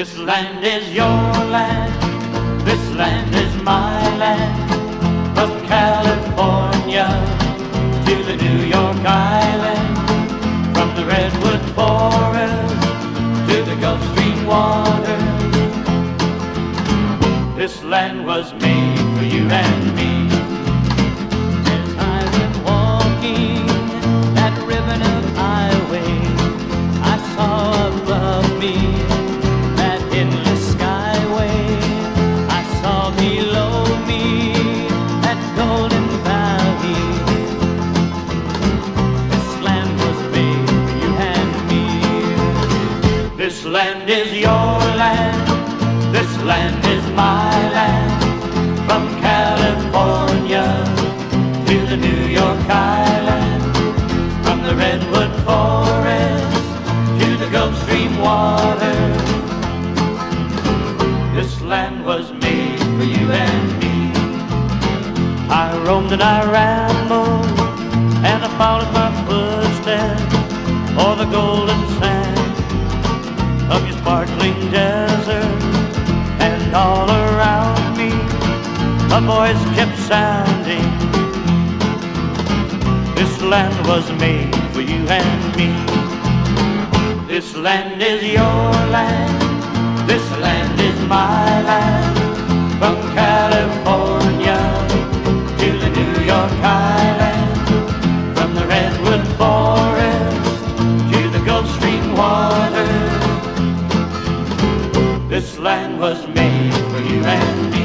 This land is your land, this land is my land. From California to the New York Island, from the redwood forest to the Gulf Stream water. This land was made for you and me. As I've been walking that ribbon of highway, I saw above me that endless skyway. I saw below me that golden valley. This land was made for you and me. This land is your land, this land is my land. From California to the New York Island, from the redwood forest to the Gulf Stream water. This land was made for you and me. I roamed and I rambled, and I followed my footsteps o'er the golden sand of your sparkling desert. And all around me a voice kept sounding. This land was made for you and me. This land is your land, this land is my land. From California to the New York Island, from the redwood forest to the Gulf Stream water. This land was made for you and me.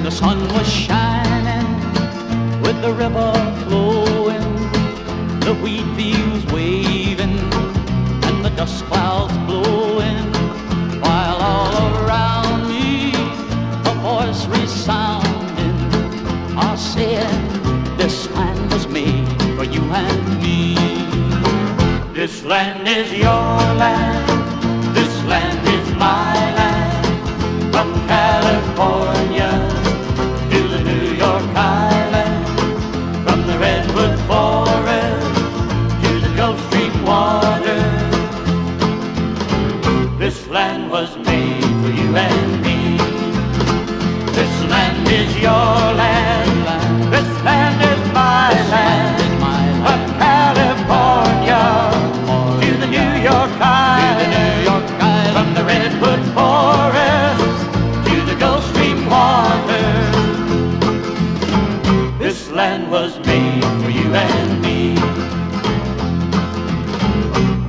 The sun was shining with the river flowing, the wheat fields waving and the dust clouds blowing, while all around me a voice resounding, saying this land was made for you and me. This land is your land, this land is my land. From California to the New York Island, from the redwood forest to the Gulf Stream water. This land was made for you and me. This land is your land, this land is my land. From California to the New York Island, from the redwood forest to the Gulf Stream water. This land was made for you and me.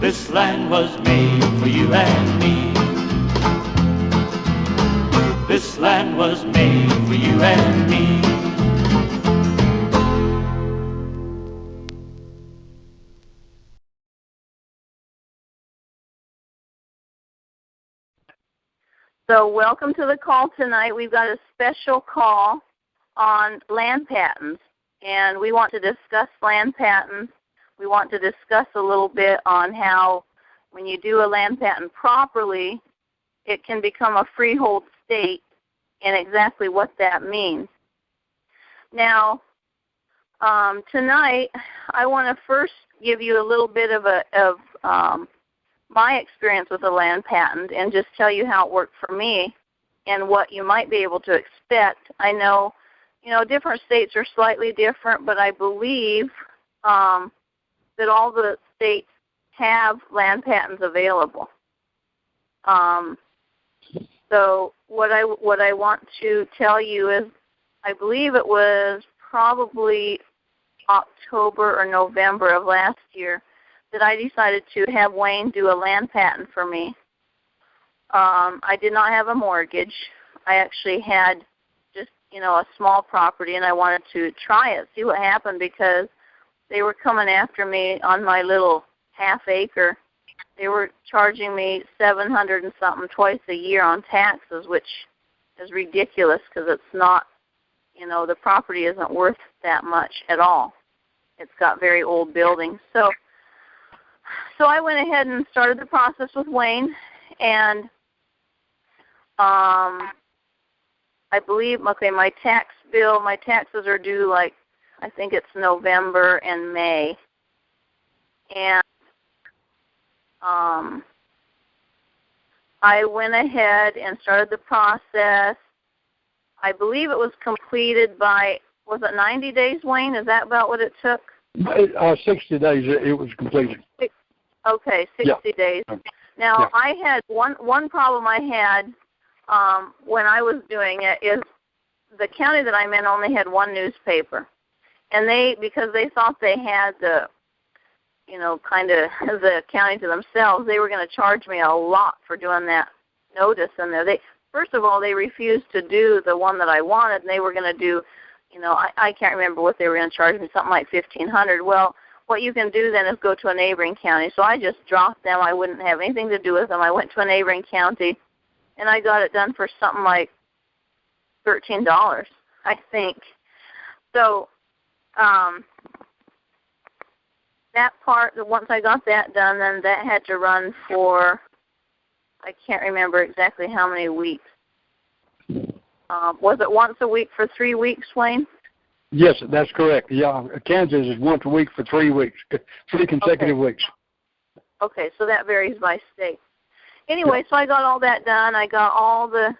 This land was made for you and me. This land was made for you and me. So welcome to the call tonight. We've got a special call on land patents, and we want to discuss land patents. We want to discuss a little bit on how when you do a land patent properly, it can become a freehold state and exactly what that means. Now, tonight I want to first give you a little bit of my experience with a land patent and just tell you how it worked for me and what you might be able to expect. I know, different states are slightly different, but I believe that all the states have land patents available. So what I want to tell you is, I believe it was probably October or November of last year that I decided to have Wayne do a land patent for me. I did not have a mortgage. I actually had just, a small property, and I wanted to try it, see what happened, because they were coming after me on my little half acre. They were charging me $700 and something twice a year on taxes, which is ridiculous because it's not, the property isn't worth that much at all. it's got very old buildings. So I went ahead and started the process with Wayne, and I believe, okay, my taxes are due I think it's November and May. And I went ahead and started the process. I believe it was completed by, was it 90 days, Wayne? Is that about what it took? 60 days it was completed. Okay, 60 days. Now, I had one problem I had when I was doing it is the county that I'm in only had one newspaper. And because they thought they had the county to themselves, they were going to charge me a lot for doing that notice in there. First of all, they refused to do the one that I wanted, and they were going to do, I can't remember what they were going to charge me, something like $1,500. Well, what you can do then is go to a neighboring county. So I just dropped them. I wouldn't have anything to do with them. I went to a neighboring county, and I got it done for something like $13, I think. So that part, once I got that done, then that had to run for, I can't remember exactly how many weeks. Was it once a week for 3 weeks, Wayne? Yes, that's correct. Yeah, Kansas is once a week for 3 weeks, 3 consecutive weeks. Okay, so that varies by state. Anyway, so I got all that done. I got all the.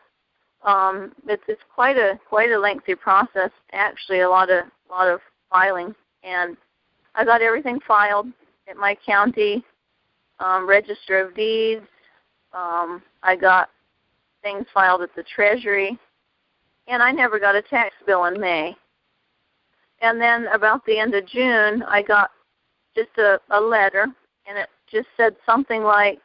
It's quite a lengthy process. Actually, a lot of filing, and I got everything filed at my county register of deeds. I got things filed at the Treasury, and I never got a tax bill in May. And then about the end of June, I got just a letter, and it just said something like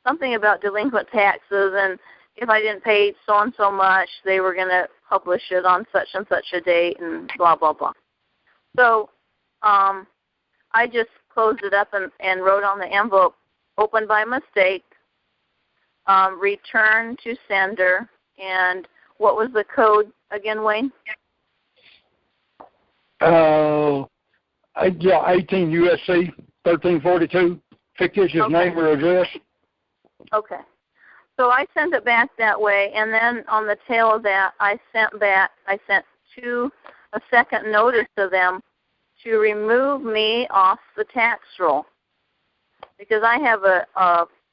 something about delinquent taxes, and if I didn't pay so-and-so much, they were going to publish it on such and such a date, and blah, blah, blah. So I just closed it up and wrote on the envelope, opened by mistake, return to sender, and what was the code again, Wayne? 18 USC 1342, fictitious name or address. Okay. So I sent it back that way, and then on the tail of that, I sent a second notice to them to remove me off the tax roll, because I have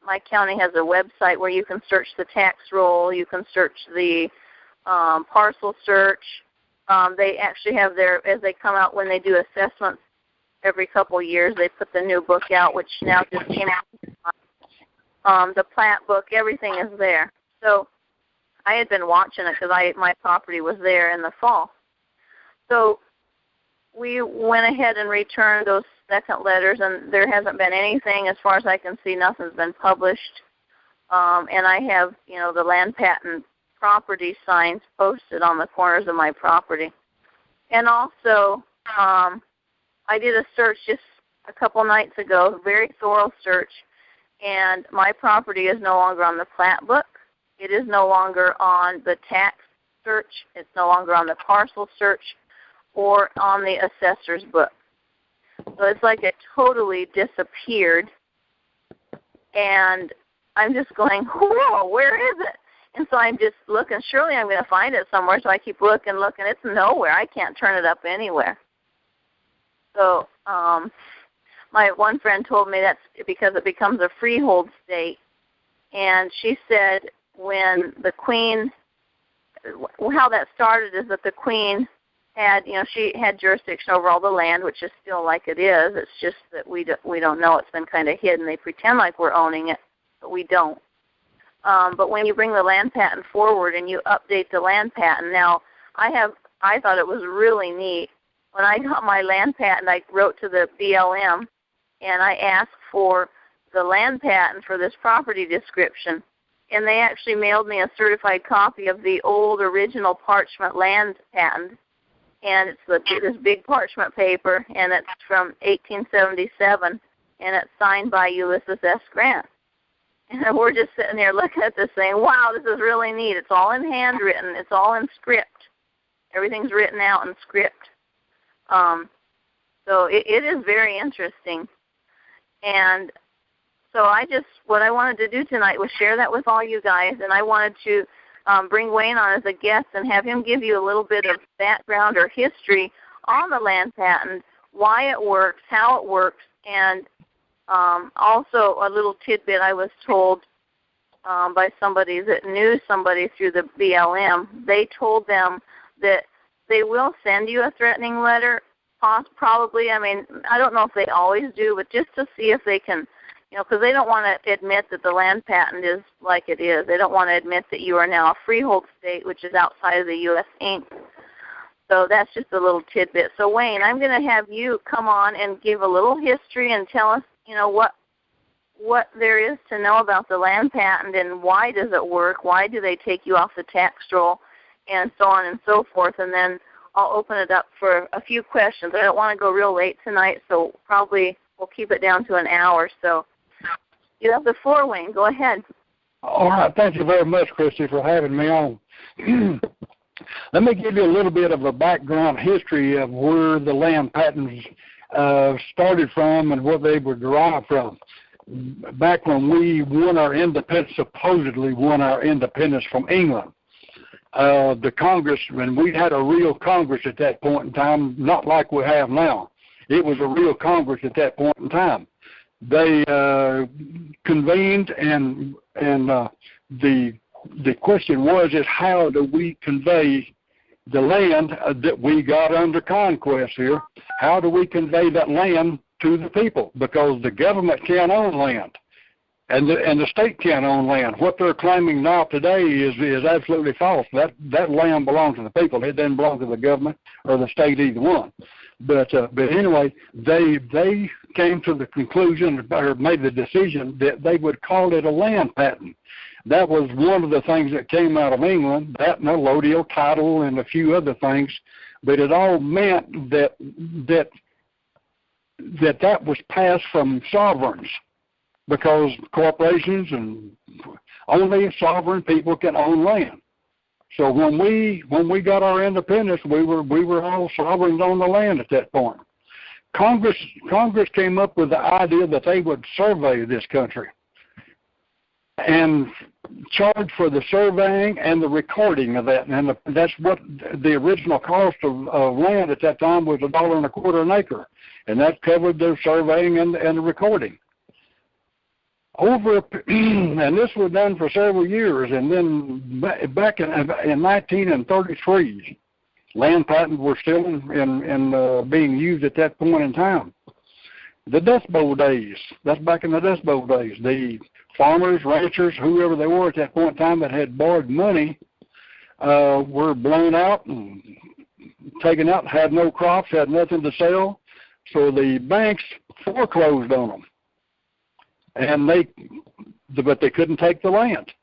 my county has a website where you can search the tax roll, you can search the parcel search. They actually have as they come out when they do assessments every couple of years, they put the new book out, which now just came out. The plat book, everything is there. So I had been watching it because my property was there in the fall. So we went ahead and returned those second letters, and there hasn't been anything, as far as I can see, nothing's been published. And I have, the land patent property signs posted on the corners of my property. And also, I did a search just a couple nights ago, a very thorough search, and my property is no longer on the plat book. It is no longer on the tax search. It's no longer on the parcel search or on the assessor's book. So it's like it totally disappeared. And I'm just going, whoa, where is it? And so I'm just looking. Surely I'm going to find it somewhere. So I keep looking. It's nowhere. I can't turn it up anywhere. So my one friend told me that's because it becomes a freehold state. And she said when the Queen, how that started is that the Queen had, she had jurisdiction over all the land, which is still like it is. It's just that we don't know. It's been kind of hidden. They pretend like we're owning it, but we don't. But when you bring the land patent forward and you update the land patent, now I thought it was really neat. When I got my land patent, I wrote to the BLM and I asked for the land patent for this property description. And they actually mailed me a certified copy of the old original parchment land patent. And it's this big parchment paper, and it's from 1877, and it's signed by Ulysses S. Grant. And we're just sitting there looking at this saying, wow, this is really neat. It's all in handwritten. It's all in script. Everything's written out in script. So it is very interesting. And so what I wanted to do tonight was share that with all you guys, and I wanted to bring Wayne on as a guest and have him give you a little bit of background or history on the land patent, why it works, how it works, and also a little tidbit I was told by somebody that knew somebody through the BLM. They told them that they will send you a threatening letter, probably. I mean, I don't know if they always do, but just to see if they can, because they don't want to admit that the land patent is like it is. They don't want to admit that you are now a freehold state, which is outside of the U.S. Inc. So that's just a little tidbit. So, Wayne, I'm going to have you come on and give a little history and tell us, what there is to know about the land patent and why does it work, why do they take you off the tax roll, and so on and so forth. And then I'll open it up for a few questions. I don't want to go real late tonight, so probably we'll keep it down to an hour. So you have the floor, Wayne. Go ahead. All right. Thank you very much, Christy, for having me on. Let me give you a little bit of a background history of where the land patents started from and what they were derived from. Back when we won our independence, supposedly won our independence from England, the Congress, when we had a real Congress at that point in time, not like we have now. It was a real Congress at that point in time. They convened, and the question was is how do we convey the land that we got under conquest here? How do we convey that land to the people? Because the government can't own land, and the state can't own land. What they're claiming now today is absolutely false. That land belongs to the people. It doesn't belong to the government or the state, either one. But anyway, they came to the conclusion or made the decision that they would call it a land patent. That was one of the things that came out of England, that and a allodial title and a few other things. But it all meant that was passed from sovereigns, because corporations and only sovereign people can own land. So when we got our independence, we were all sovereigns on the land at that point. Congress came up with the idea that they would survey this country and charge for the surveying and the recording of that. And that's what the original cost of land at that time was, $1.25 an acre. And that covered the surveying and the recording. And this was done for several years. And then back in 1933, land patents were still in being used at that point in time. The Dust Bowl days, that's back in the Dust Bowl days. The farmers, ranchers, whoever they were at that point in time that had borrowed money were blown out and taken out, had no crops, had nothing to sell. So the banks foreclosed on them, but they couldn't take the land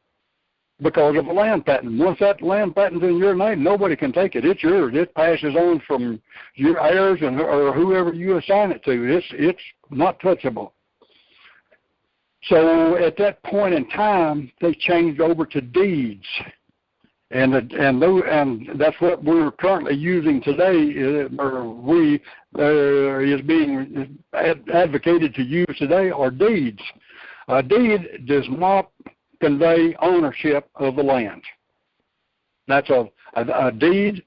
because of a land patent. Once that land patent's in your name, nobody can take it. It's yours. It passes on from your heirs or whoever you assign it to. It's not touchable. So at that point in time, they changed over to deeds. And that's what we're currently using today, is being advocated to use today, are deeds. A deed does not convey ownership of the land. That's a deed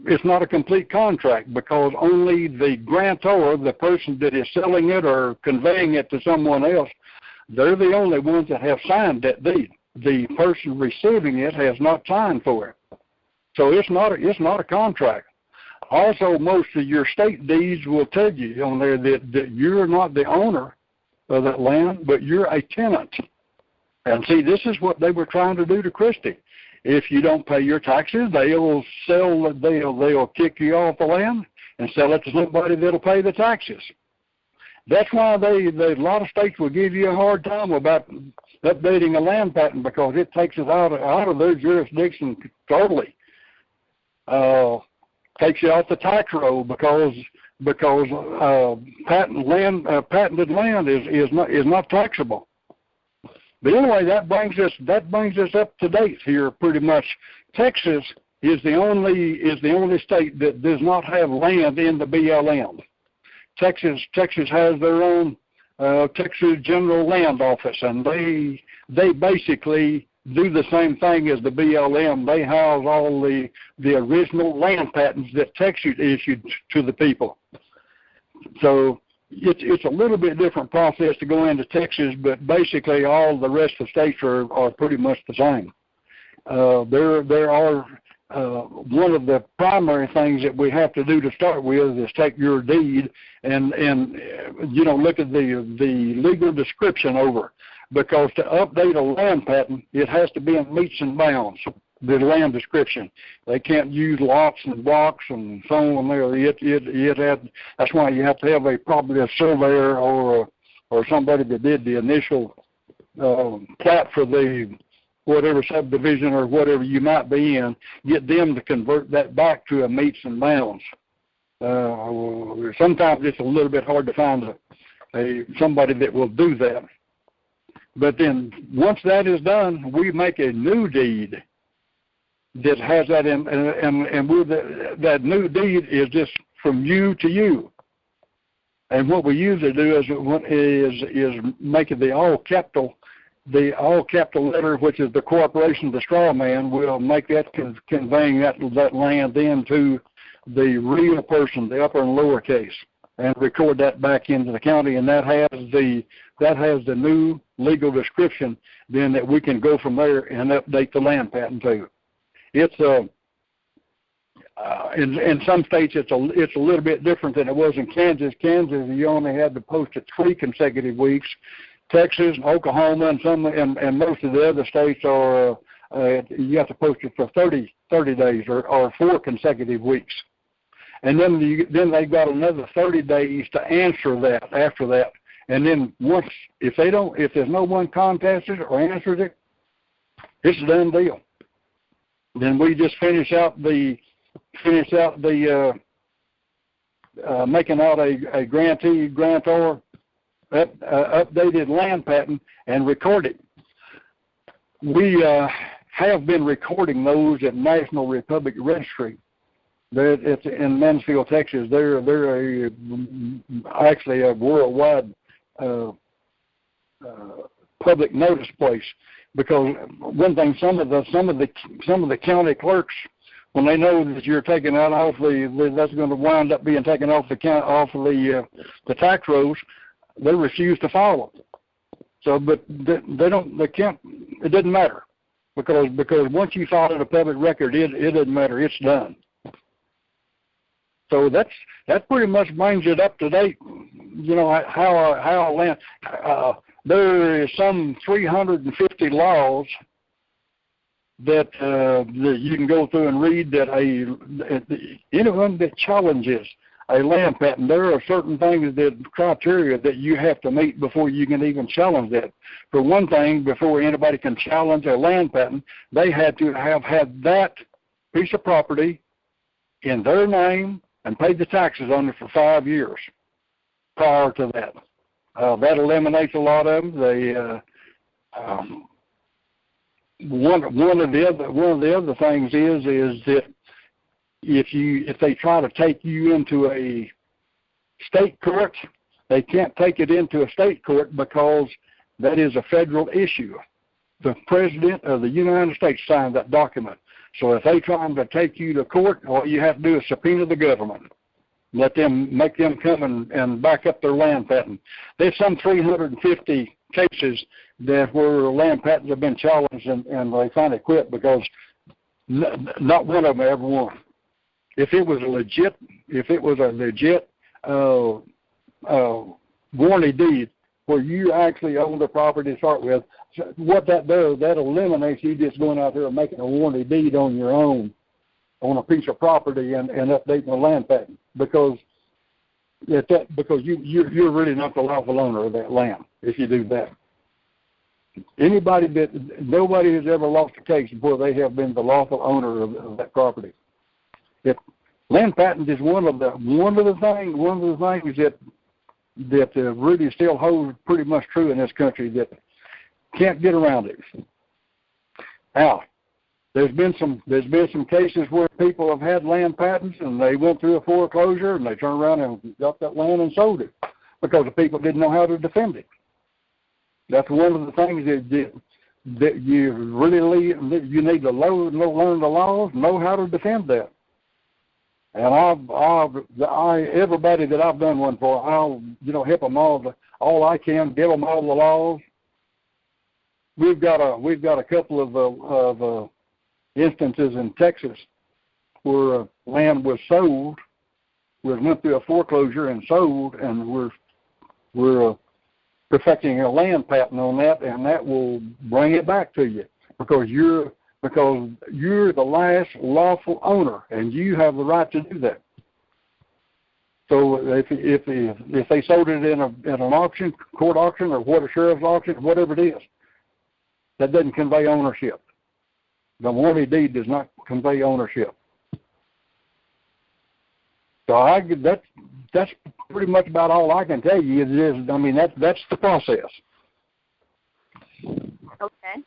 it's not a complete contract, because only the grantor, the person that is selling it or conveying it to someone else, they're the only ones that have signed that deed. The person receiving it has not signed for it. So it's not a contract. Also, most of your state deeds will tell you on there that you're not the owner of that land, but you're a tenant. And see, this is what they were trying to do to Christie. If you don't pay your taxes, they'll kick you off the land and sell it to somebody that'll pay the taxes. That's why a lot of states will give you a hard time about updating a land patent, because it takes it out of their jurisdiction totally. Takes you off the tax roll because patented land is not taxable. But anyway, that brings us up to date here pretty much. Texas is the only state that does not have land in the BLM. Texas has their own Texas General Land Office, and they basically do the same thing as the BLM. They house all the original land patents that Texas issued to the people. So it's a little bit different process to go into Texas, but basically all the rest of the states are pretty much the same. There are one of the primary things that we have to do to start with is take your deed and look at the legal description over, because to update a land patent, it has to be in meets and bounds. The land description, they can't use lots and blocks and so on there. That's why you have to have probably a surveyor or somebody that did the initial plat for the whatever subdivision or whatever you might be in, get them to convert that back to a meets and bounds. Sometimes it's a little bit hard to find somebody that will do that. But then once that is done, we make a new deed that has that in, and with that new deed is just from you to you. And what we usually do is make it the all capital letter, which is the corporation, the straw man, will make that conveying that land into the real person, the upper and lower case, and record that back into the county, and that has the new legal description then that we can go from there and update the land patent to. It's in some states it's a little bit different than it was in Kansas. Kansas, you only had to post it 3 consecutive weeks. Texas, Oklahoma, and most of the other states are you have to post it for 30 days or 4 consecutive weeks, and then they got another 30 days to answer that after that. And then once if there's no one contacts it or answers it, it's a done deal. Then we just finish out the making out a grantee, grantor, updated land patent, and record it. We have been recording those at National Republic Registry. It's in Mansfield, Texas. They're actually a worldwide public notice place, because one thing, some of the county clerks, when they know that you're taking that off that's going to wind up being taken off the tax rolls, they refuse to follow it. So, but they can't. It doesn't matter, because once you file it a public record, it doesn't matter. It's done. So that pretty much brings it up to date. How land. There is some 350 laws that you can go through and read that anyone that challenges a land patent, there are certain things, criteria that you have to meet before you can even challenge that. For one thing, before anybody can challenge a land patent, they had to have had that piece of property in their name and paid the taxes on it for 5 years prior to that. That eliminates a lot of them. One of the other things is that if they try to take you into a state court, they can't take it into a state court because that is a federal issue. The President of the United States signed that document. So if they try to take you to court, all you have to do is subpoena the government. Make them come and back up their land patent. There's some 350 cases where land patents have been challenged and they finally quit because not one of them ever won. If it was a legit warranty deed where you actually own the property to start with, what that does, that eliminates you just going out there and making a warranty deed on your own on a piece of property and updating the land patent, because you're really not the lawful owner of that land if you do that. Nobody has ever lost a case where they have been the lawful owner of that property. If land patent is one of the things that really still holds pretty much true in this country, that can't get around it. Now, there's been some cases where people have had land patents and they went through a foreclosure and they turned around and got that land and sold it because the people didn't know how to defend it. That's one of the things that you really need to learn the laws, know how to defend that. And everybody that I've done one for, I'll help them all I can, give them all the laws. We've got a couple of instances in Texas where land was sold, went through a foreclosure and sold, and we're perfecting a land patent on that, and that will bring it back to you because you're the last lawful owner, and you have the right to do that. So if they sold it in an auction, court auction, or a sheriff's auction, whatever it is, that doesn't convey ownership. The warranty deed does not convey ownership. So that's pretty much about all I can tell you. That's the process. Okay.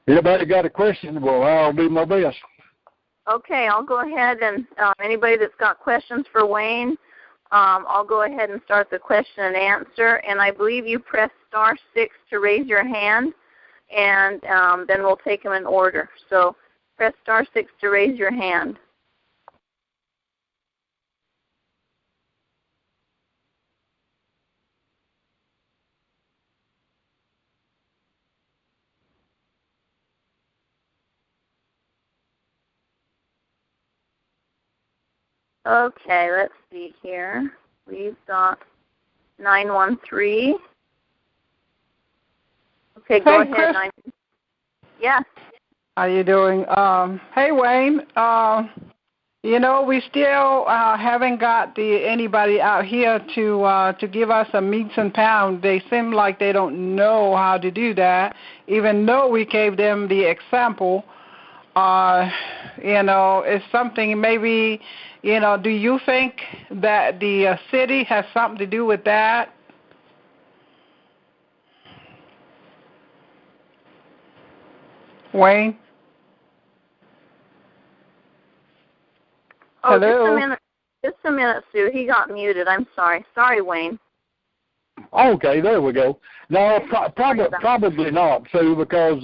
Anybody got a question? Well, I'll do my best. Okay, I'll go ahead and anybody that's got questions for Wayne, I'll go ahead and start the question and answer. And I believe you press *6 to raise your hand, and then we'll take them in order. So press *6 to raise your hand. Okay, let's see here. We've got 913. Okay, go ahead. Chris. Yes. How you doing? Hey, Wayne. We still haven't got anybody out here to give us a meets and pound. They seem like they don't know how to do that, even though we gave them the example. It's something maybe, do you think that the city has something to do with that? Wayne? Oh, hello? Just a minute, Sue. He got muted. I'm sorry. Sorry, Wayne. Okay, there we go. No, probably not, Sue, because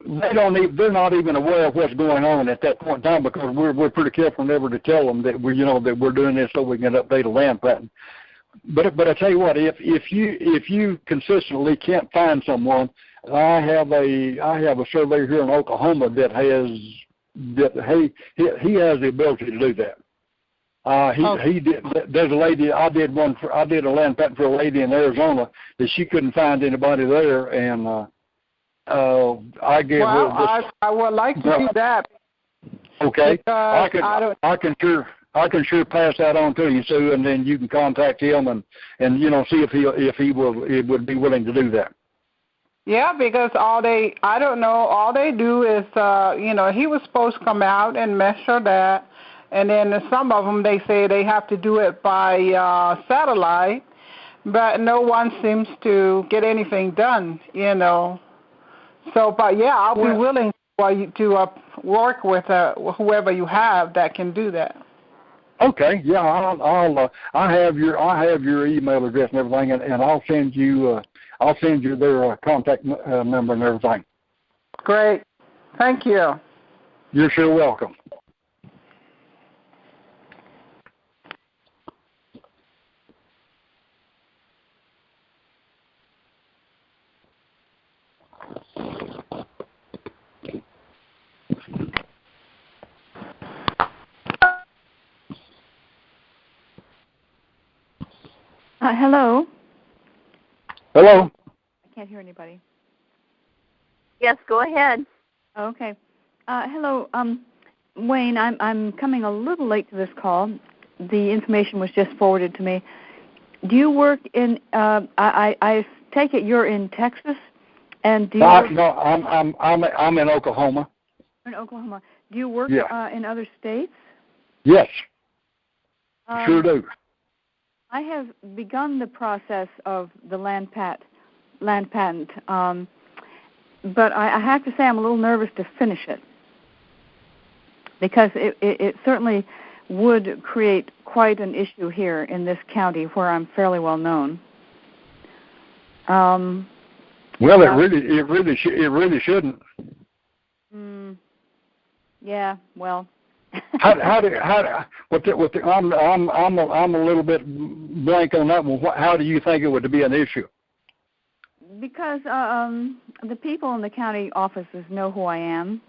they're not even aware of what's going on at that point in time, because we're pretty careful never to tell them that we're doing this so we can update a land patent. But I tell you what, if you consistently can't find someone, I have a surveyor here in Oklahoma that he has the ability to do that. He did. There's a lady. I did a land patent for a lady in Arizona that she couldn't find anybody there, and I gave her this. I would like to do that. Okay, I can sure pass that on to you, Sue, and then you can contact him and see if he would be willing to do that. Yeah, because all they do is he was supposed to come out and measure that, and then some of them they say they have to do it by satellite, but no one seems to get anything done, So, but yeah, I'll be willing to work with whoever you have that can do that. Okay, yeah, I have your email address and everything, and I'll send you their contact number and everything. Great, thank you. You're sure welcome. Hello. Hello. I can't hear anybody. Yes, go ahead. Okay. Hello, Wayne. I'm coming a little late to this call. The information was just forwarded to me. Do you work in? I take it you're in Texas, and do you? No, I'm in Oklahoma. In Oklahoma. Do you work in other states? Yes. Sure do. I have begun the process of the land patent, but I have to say I'm a little nervous to finish it because it certainly would create quite an issue here in this county where I'm fairly well known. Well, it really shouldn't. Yeah. Well. I'm a little bit blank on that one. How do you think it would be an issue? Because the people in the county offices know who I am.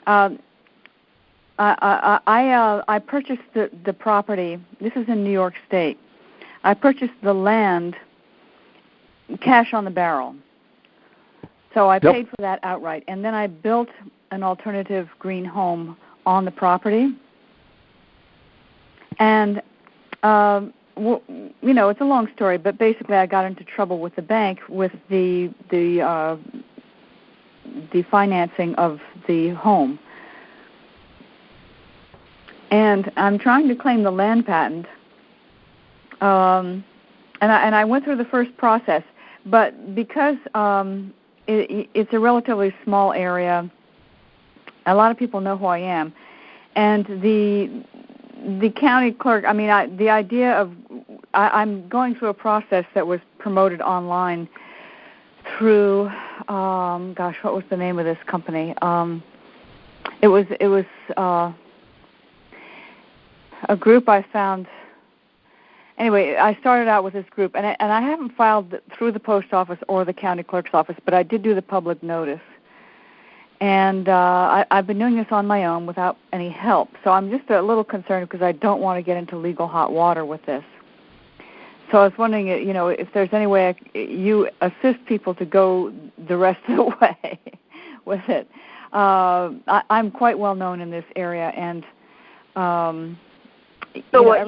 I purchased the property. This is in New York State. I purchased the land cash on the barrel. So I paid for that outright, and then I built an alternative green home on the property. And it's a long story, but basically I got into trouble with the bank with the financing of the home. And I'm trying to claim the land patent. And I went through the first process, but because it's a relatively small area, a lot of people know who I am, and the county clerk. The idea of I'm going through a process that was promoted online through what was the name of this company? It was a group I found. Anyway, I started out with this group, and I haven't filed through the post office or the county clerk's office, but I did do the public notice. And I've been doing this on my own without any help. So I'm just a little concerned because I don't want to get into legal hot water with this. So I was wondering, if there's any way you assist people to go the rest of the way with it. I'm quite well known in this area, and what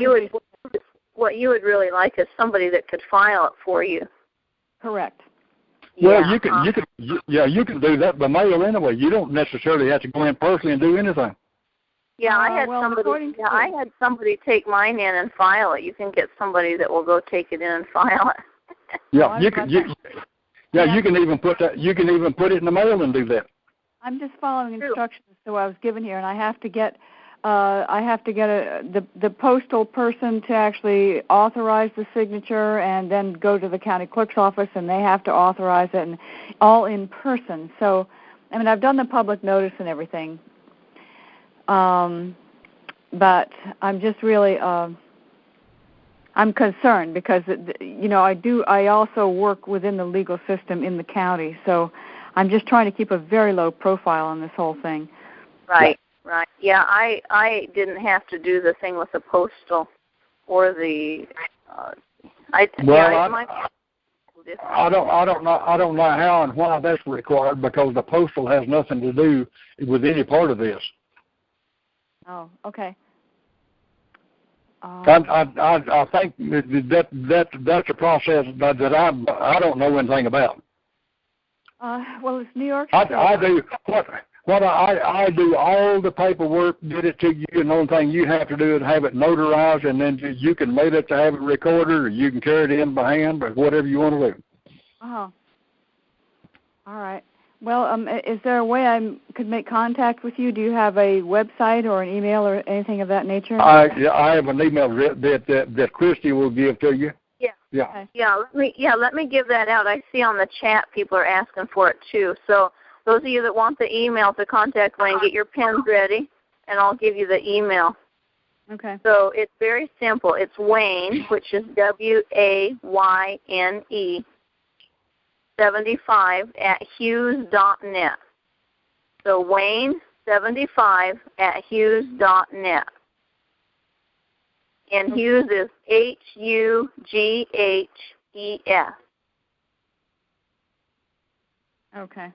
you would really like is somebody that could file it for you. Correct. Well, you can do that by mail anyway. You don't necessarily have to go in personally and do anything. Yeah, I had somebody take mine in and file it. You can get somebody that will go take it in and file it. Yeah, you can even put that. You can even put it in the mail and do that. I'm just following instructions so I was given here, and I have to get the postal person to actually authorize the signature, and then go to the county clerk's office, and they have to authorize it, and all in person. So, I've done the public notice and everything, but I'm just really I'm concerned because I also work within the legal system in the county, so I'm just trying to keep a very low profile on this whole thing. Right. Right. Yeah, I didn't have to do the thing with the postal or the. I don't know how and why that's required, because the postal has nothing to do with any part of this. Oh, okay. I think that's a process that I don't know anything about. Well, it's New York State. I do what I do all the paperwork, get it to you, and the only thing you have to do is have it notarized, and then you can mail it to have it recorded, or you can carry it in by hand, or whatever you want to do. Oh. All right. Well, is there a way I could make contact with you? Do you have a website or an email or anything of that nature? I have an email that Christy will give to you. Yeah. Yeah. Okay. Let me give that out. I see on the chat people are asking for it too. So those of you that want the email to contact Wayne, get your pens ready, and I'll give you the email. Okay. So it's very simple. It's Wayne, which is WAYNE 75 at hughes.net. So Wayne 75 at hughes.net. And Hughes is HUGHES. Okay.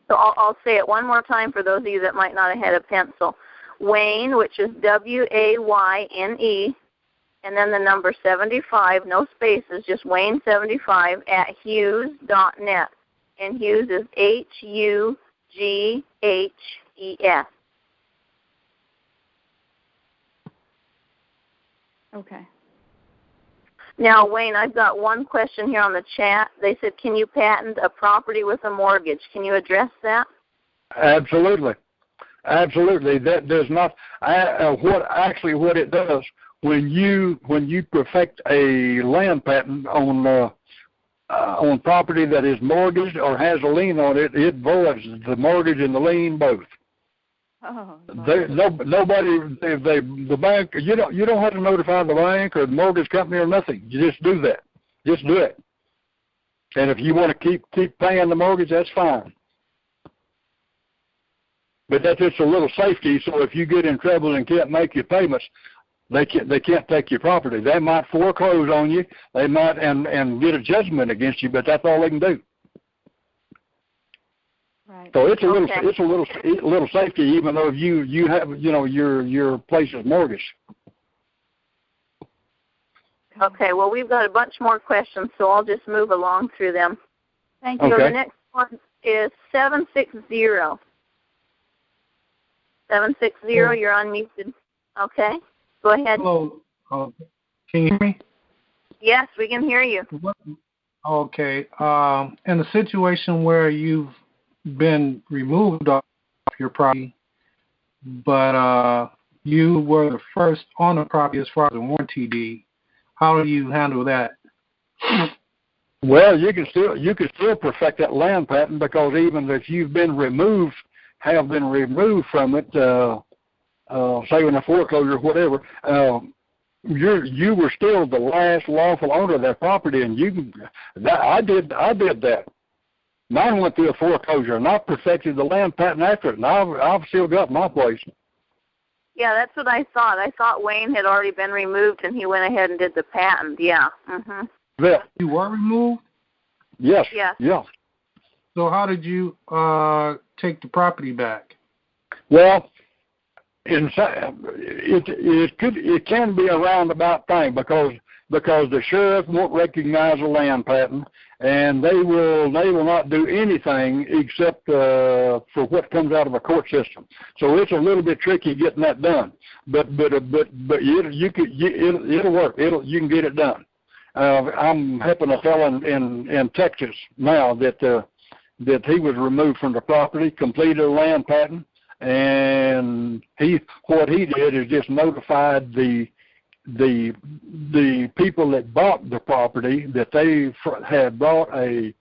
So I'll say it one more time for those of you that might not have had a pencil. Wayne, which is WAYNE, and then the number 75, no spaces, just Wayne 75 at hughes.net. And Hughes is HUGHES. Okay. Now, Wayne, I've got one question here on the chat. They said, can you patent a property with a mortgage? Can you address that? Absolutely. Absolutely. That does not, what it does, when you perfect a land patent on property that is mortgaged or has a lien on it, it voids the mortgage and the lien both. Oh, Nobody, the bank, you don't have to notify the bank or the mortgage company or nothing. You just do that. Just do it. And if you want to keep paying the mortgage, that's fine. But that's just a little safety. So if you get in trouble and can't make your payments, they can't take your property. They might foreclose on you. They might and get a judgment against you, but that's all they can do. right. So it's a little safety, even though you have your place is mortgaged. Okay. Well, we've got a bunch more questions, so I'll just move along through them. Thank you. So Okay. the next one is 760. 760. You're unmuted. Okay. Go ahead. Hello. Can you hear me? Yes, we can hear you. Okay. In a situation where you've been removed off your property, but you were the first on the property as far as the warranty deed, how do you handle that? Well, you can still perfect that land patent, because even if you've have been removed from it, say in a foreclosure or whatever, you were still the last lawful owner of that property, and I did that. Mine went through a foreclosure, and I perfected the land patent after it, and I've still got my place. Yeah, that's what I thought. I thought Wayne had already been removed, and he went ahead and did the patent. Yeah. Mhm. Yeah. You were removed? Yes. Yes. Yeah. So how did you take the property back? Well, it can be a roundabout thing, because the sheriff won't recognize a land patent, and they will not do anything except for what comes out of a court system. So it's a little bit tricky getting that done, but it'll work. You can get it done. I'm helping a fellow in Texas now that he was removed from the property, completed a land patent, and what he did is just notified the people that bought the property that they had bought a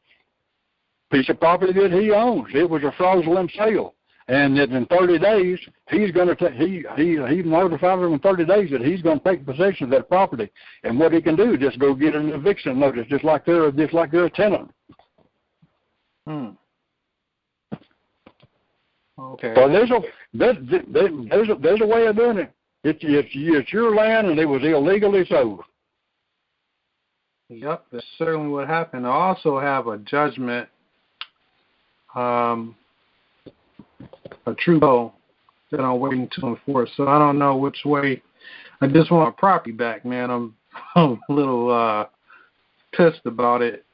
piece of property that he owns. It was a fraudulent sale, and that in 30 days he's going to he notified them in 30 days that he's going to take possession of that property, and what he can do is just go get an eviction notice, just like they're a tenant. Okay. So there's a way of doing it. It's your land, and it was illegally sold. Yep, that's certainly what happened. I also have a judgment, a true bill that I'm waiting to enforce. So I don't know which way. I just want my property back, man. I'm a little pissed about it.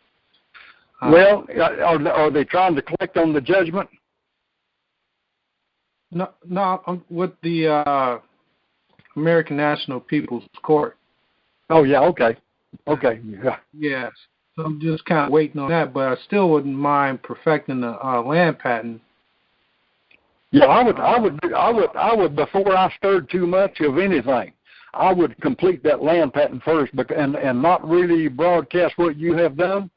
Well, are they trying to collect on the judgment? No, I'm with the American National People's Court. Oh yeah, okay, yeah. Yes, so I'm just kind of waiting on that, but I still wouldn't mind perfecting the land patent. Yeah, I would before I stirred too much of anything, I would complete that land patent first, and not really broadcast what you have done.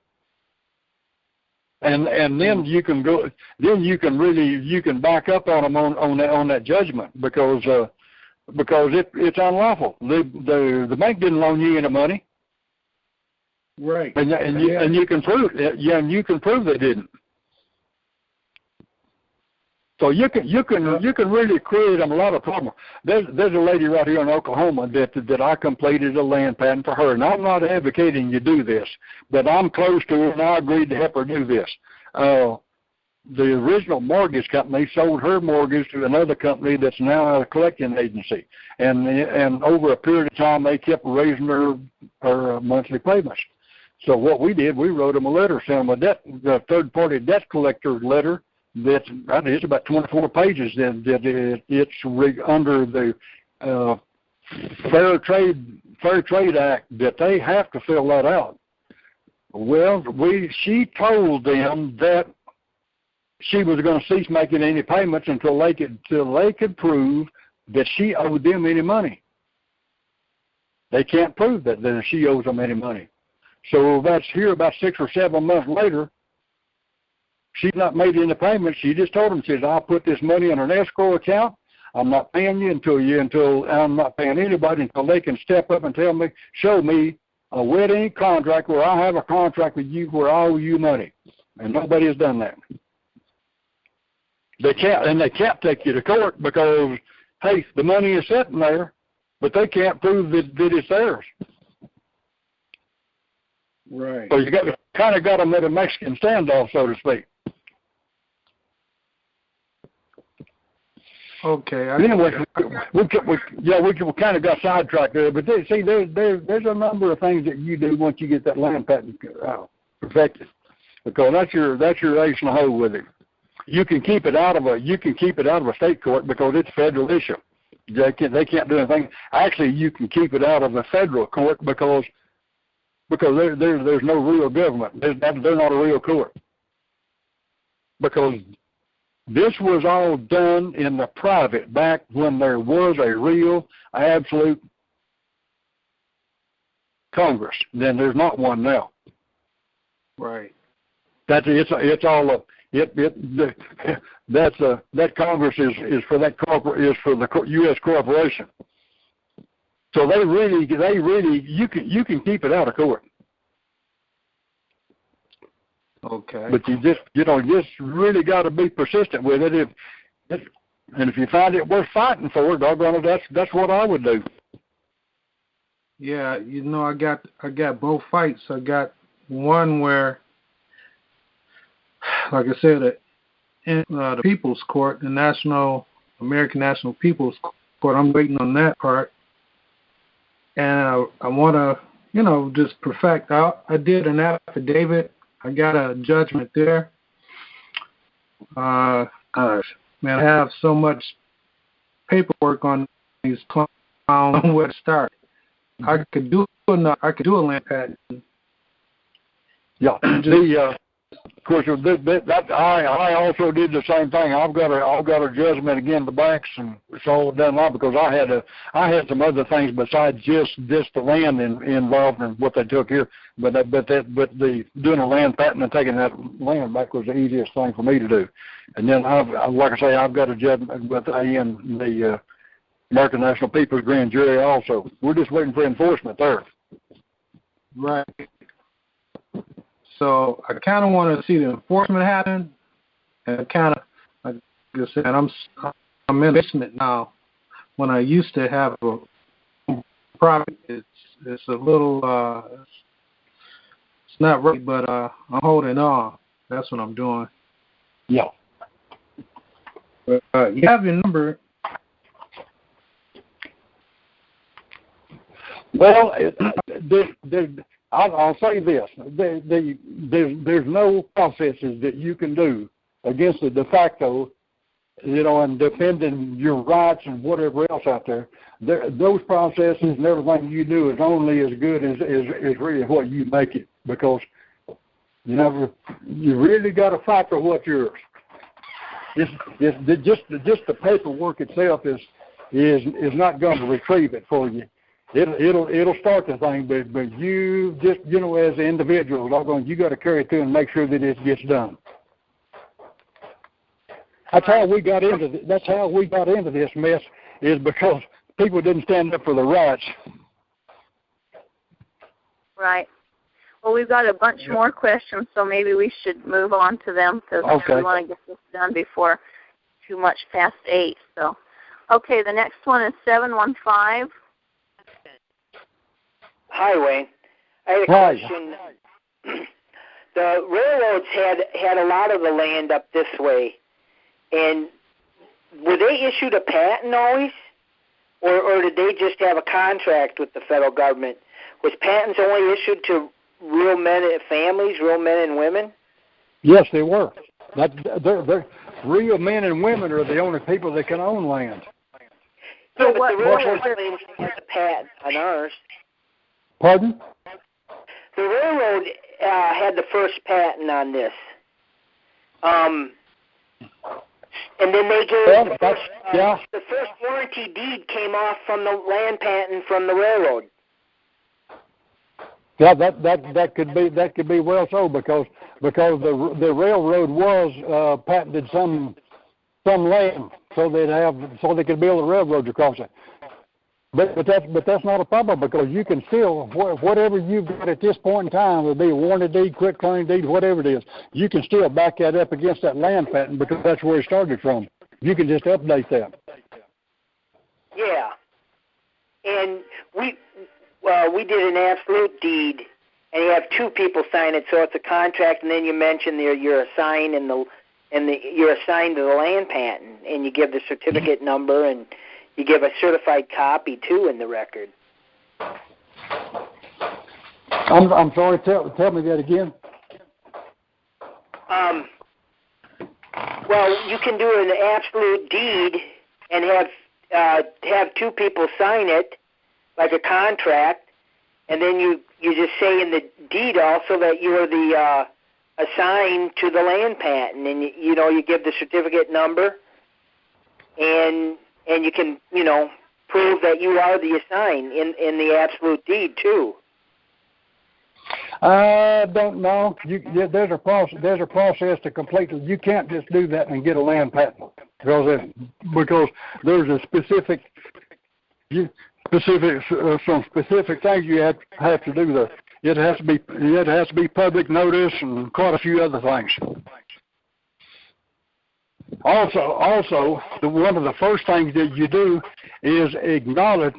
And then you can go. Then you can back up on them on that judgment, because it's unlawful. The bank didn't loan you any money, right? And you can prove it. Yeah, and you can prove they didn't. So you can really create them a lot of problems. There's a lady right here in Oklahoma that I completed a land patent for her, and I'm not advocating you do this, but I'm close to her, and I agreed to help her do this. The original mortgage company sold her mortgage to another company that's now a collecting agency, and over a period of time they kept raising her monthly payments. So what we did, we wrote them a letter, sent them a third-party debt collector letter. It's about 24 pages. That it's under the Fair Trade Act that they have to fill that out. Well, she told them that she was going to cease making any payments until they could prove that she owed them any money. They can't prove that she owes them any money. So that's here about 6 or 7 months later. She's not made any payments. She just told them, she says, I'll put this money in an escrow account. I'm not paying you until I'm not paying anybody until they can step up and show me a wedding contract where I have a contract with you where I owe you money. And nobody has done that. They can't take you to court because, hey, the money is sitting there, but they can't prove that it's theirs. Right. So you kind of got them at a Mexican standoff, so to speak. Okay. Anyway, we kind of got sidetracked there, but there's a number of things that you do once you get that land patent perfected, because that's your ace in the hole with it. You can keep it out of a state court because it's a federal issue. They can't do anything. Actually, you can keep it out of a federal court because there's no real government. They're not a real court. Because this was all done in the private back when there was a real, absolute Congress. Then there's not one now. Right. That Congress is for the U.S. corporation. So they really you can keep it out of court. Okay. But you just really got to be persistent with it. And if you find it worth fighting for, doggone it, that's what I would do. Yeah, I got both fights. I got one where, like I said, in the People's Court, the American National People's Court. I'm waiting on that part, and I want to, just perfect out. I did an affidavit. I got a judgment there. Gosh, man, I have so much paperwork on these clowns. I don't know where to start. I could do a land patent. Yeah, of course, I also did the same thing. I've got a judgment against the banks, and it's all done now because I had some other things besides just the land involved in what they took here. But the doing a land patent and taking that land back was the easiest thing for me to do. And then like I say, I've got a judgment with the American National People's Grand Jury also. We're just waiting for enforcement there. Right. So I kind of want to see the enforcement happen, and like I said, I'm in basement now. When I used to have a property, it's a little, it's not right, but I'm holding on. That's what I'm doing. Yeah. But you have your number. Well, I'll say this: there's no processes that you can do against the de facto, and defending your rights and whatever else out there. Those processes and everything you do is only as good as really what you make it, because you really got to fight for what's yours. Just the paperwork itself is not going to retrieve it for you. It'll start the thing, but you just, as an individual, you got to carry it through and make sure that it gets done. That's how we got into this mess, is because people didn't stand up for their rights. Right. Well, we've got a bunch more questions, so maybe we should move on to them because we want to get this done before too much past 8. So, okay, the next one is 715. Hi, Wayne. I had a question. The railroads had a lot of the land up this way, and were they issued a patent always, or did they just have a contract with the federal government? Was patents only issued to real men and families, real men and women? Yes, they were. They're real men and women are the only people that can own land. So but the railroad claims to get the patent on ours. Pardon? The railroad had the first patent on this. And then they gave the first warranty deed came off from the land patent from the railroad. Yeah, that could be well so because the railroad was patented some land so they could build the railroads across it. But that's not a problem because you can still whatever you've got at this point in time, whether it be a warranty deed, quick claim deed, whatever it is, you can still back that up against that land patent because that's where it started from. You can just update that. Yeah, and we did an absolute deed, and you have two people sign it, so it's a contract, and then you mention you're assigned you're assigned to the land patent, and you give the certificate number and. You give a certified copy too in the record. I'm sorry. Tell me that again. Well, you can do an absolute deed and have two people sign it, like a contract, and then you just say in the deed also that you're the assigned to the land patent, and you give the certificate number, and you can, prove that you are the assigned in the absolute deed too. I don't know. There's a process to complete it. You can't just do that and get a land patent because there's a specific some specific things you have to do there. It has to be public notice and quite a few other things. Also, one of the first things that you do is acknowledge,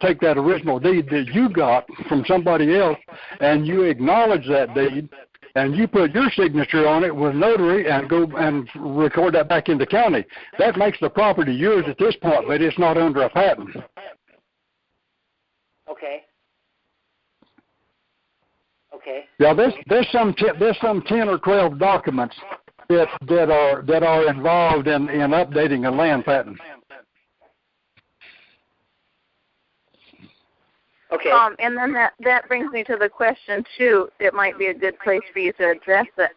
take that original deed that you got from somebody else, and you acknowledge that deed, and you put your signature on it with notary, and go and record that back in the county. That makes the property yours at this point, but it's not under a patent. Okay. Yeah, there's some 10 or 12 documents that are involved in updating a land patent. Okay. And then that brings me to the question too. It might be a good place for you to address it.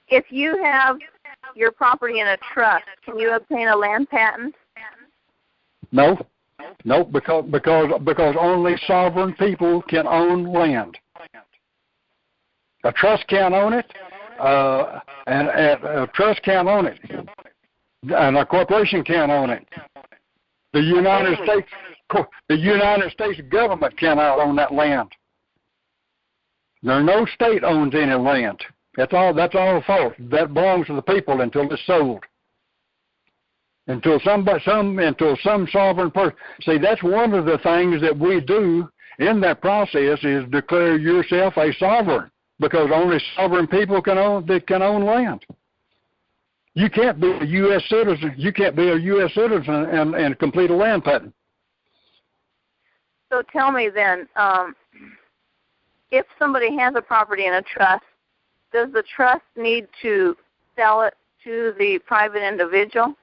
If you have your property in a trust, can you obtain a land patent? No, because only sovereign people can own land. A trust can't own it. And a trust can't own it, and a corporation can't own it. The United States government cannot own that land. No state owns any land. That's all false. That belongs to the people until it's sold. Until some sovereign person. See, that's one of the things that we do in that process is declare yourself a sovereign. Because only sovereign people can own land. You can't be a U.S. citizen. You can't be a U.S. citizen and complete a land patent. So tell me then, if somebody has a property in a trust, does the trust need to sell it to the private individual?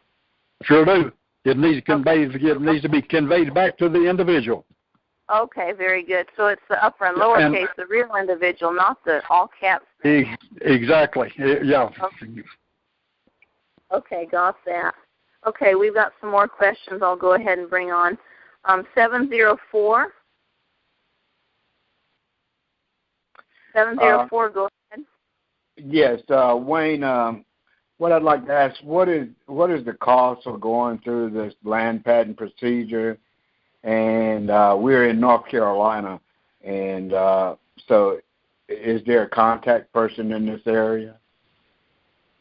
Sure do. It needs to be conveyed back to the individual. Okay, very good. So it's the upper and lowercase, the real individual, not the all caps. Exactly. Yeah. Okay, got that. Okay, we've got some more questions I'll go ahead and bring on. 704. 704, go ahead. Yes, Wayne, what I'd like to ask, what is the cost of going through this land patent procedure? And we're in North Carolina, and so is there a contact person in this area?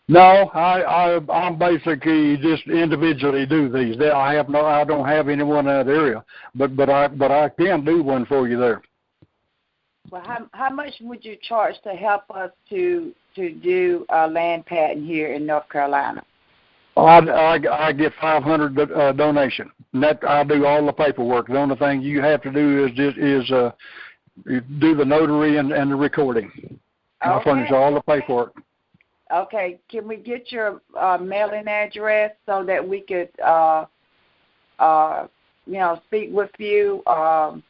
No, I'm basically just individually do these. I don't have anyone in that area, but I can do one for you there. Well, how much would you charge to help us to do a land patent here in North Carolina? I get $500 donation. And that I do all the paperwork. The only thing you have to do is do the notary and the recording. Okay. I furnish all the paperwork. Okay, can we get your mailing address so that we could, speak with you? Well,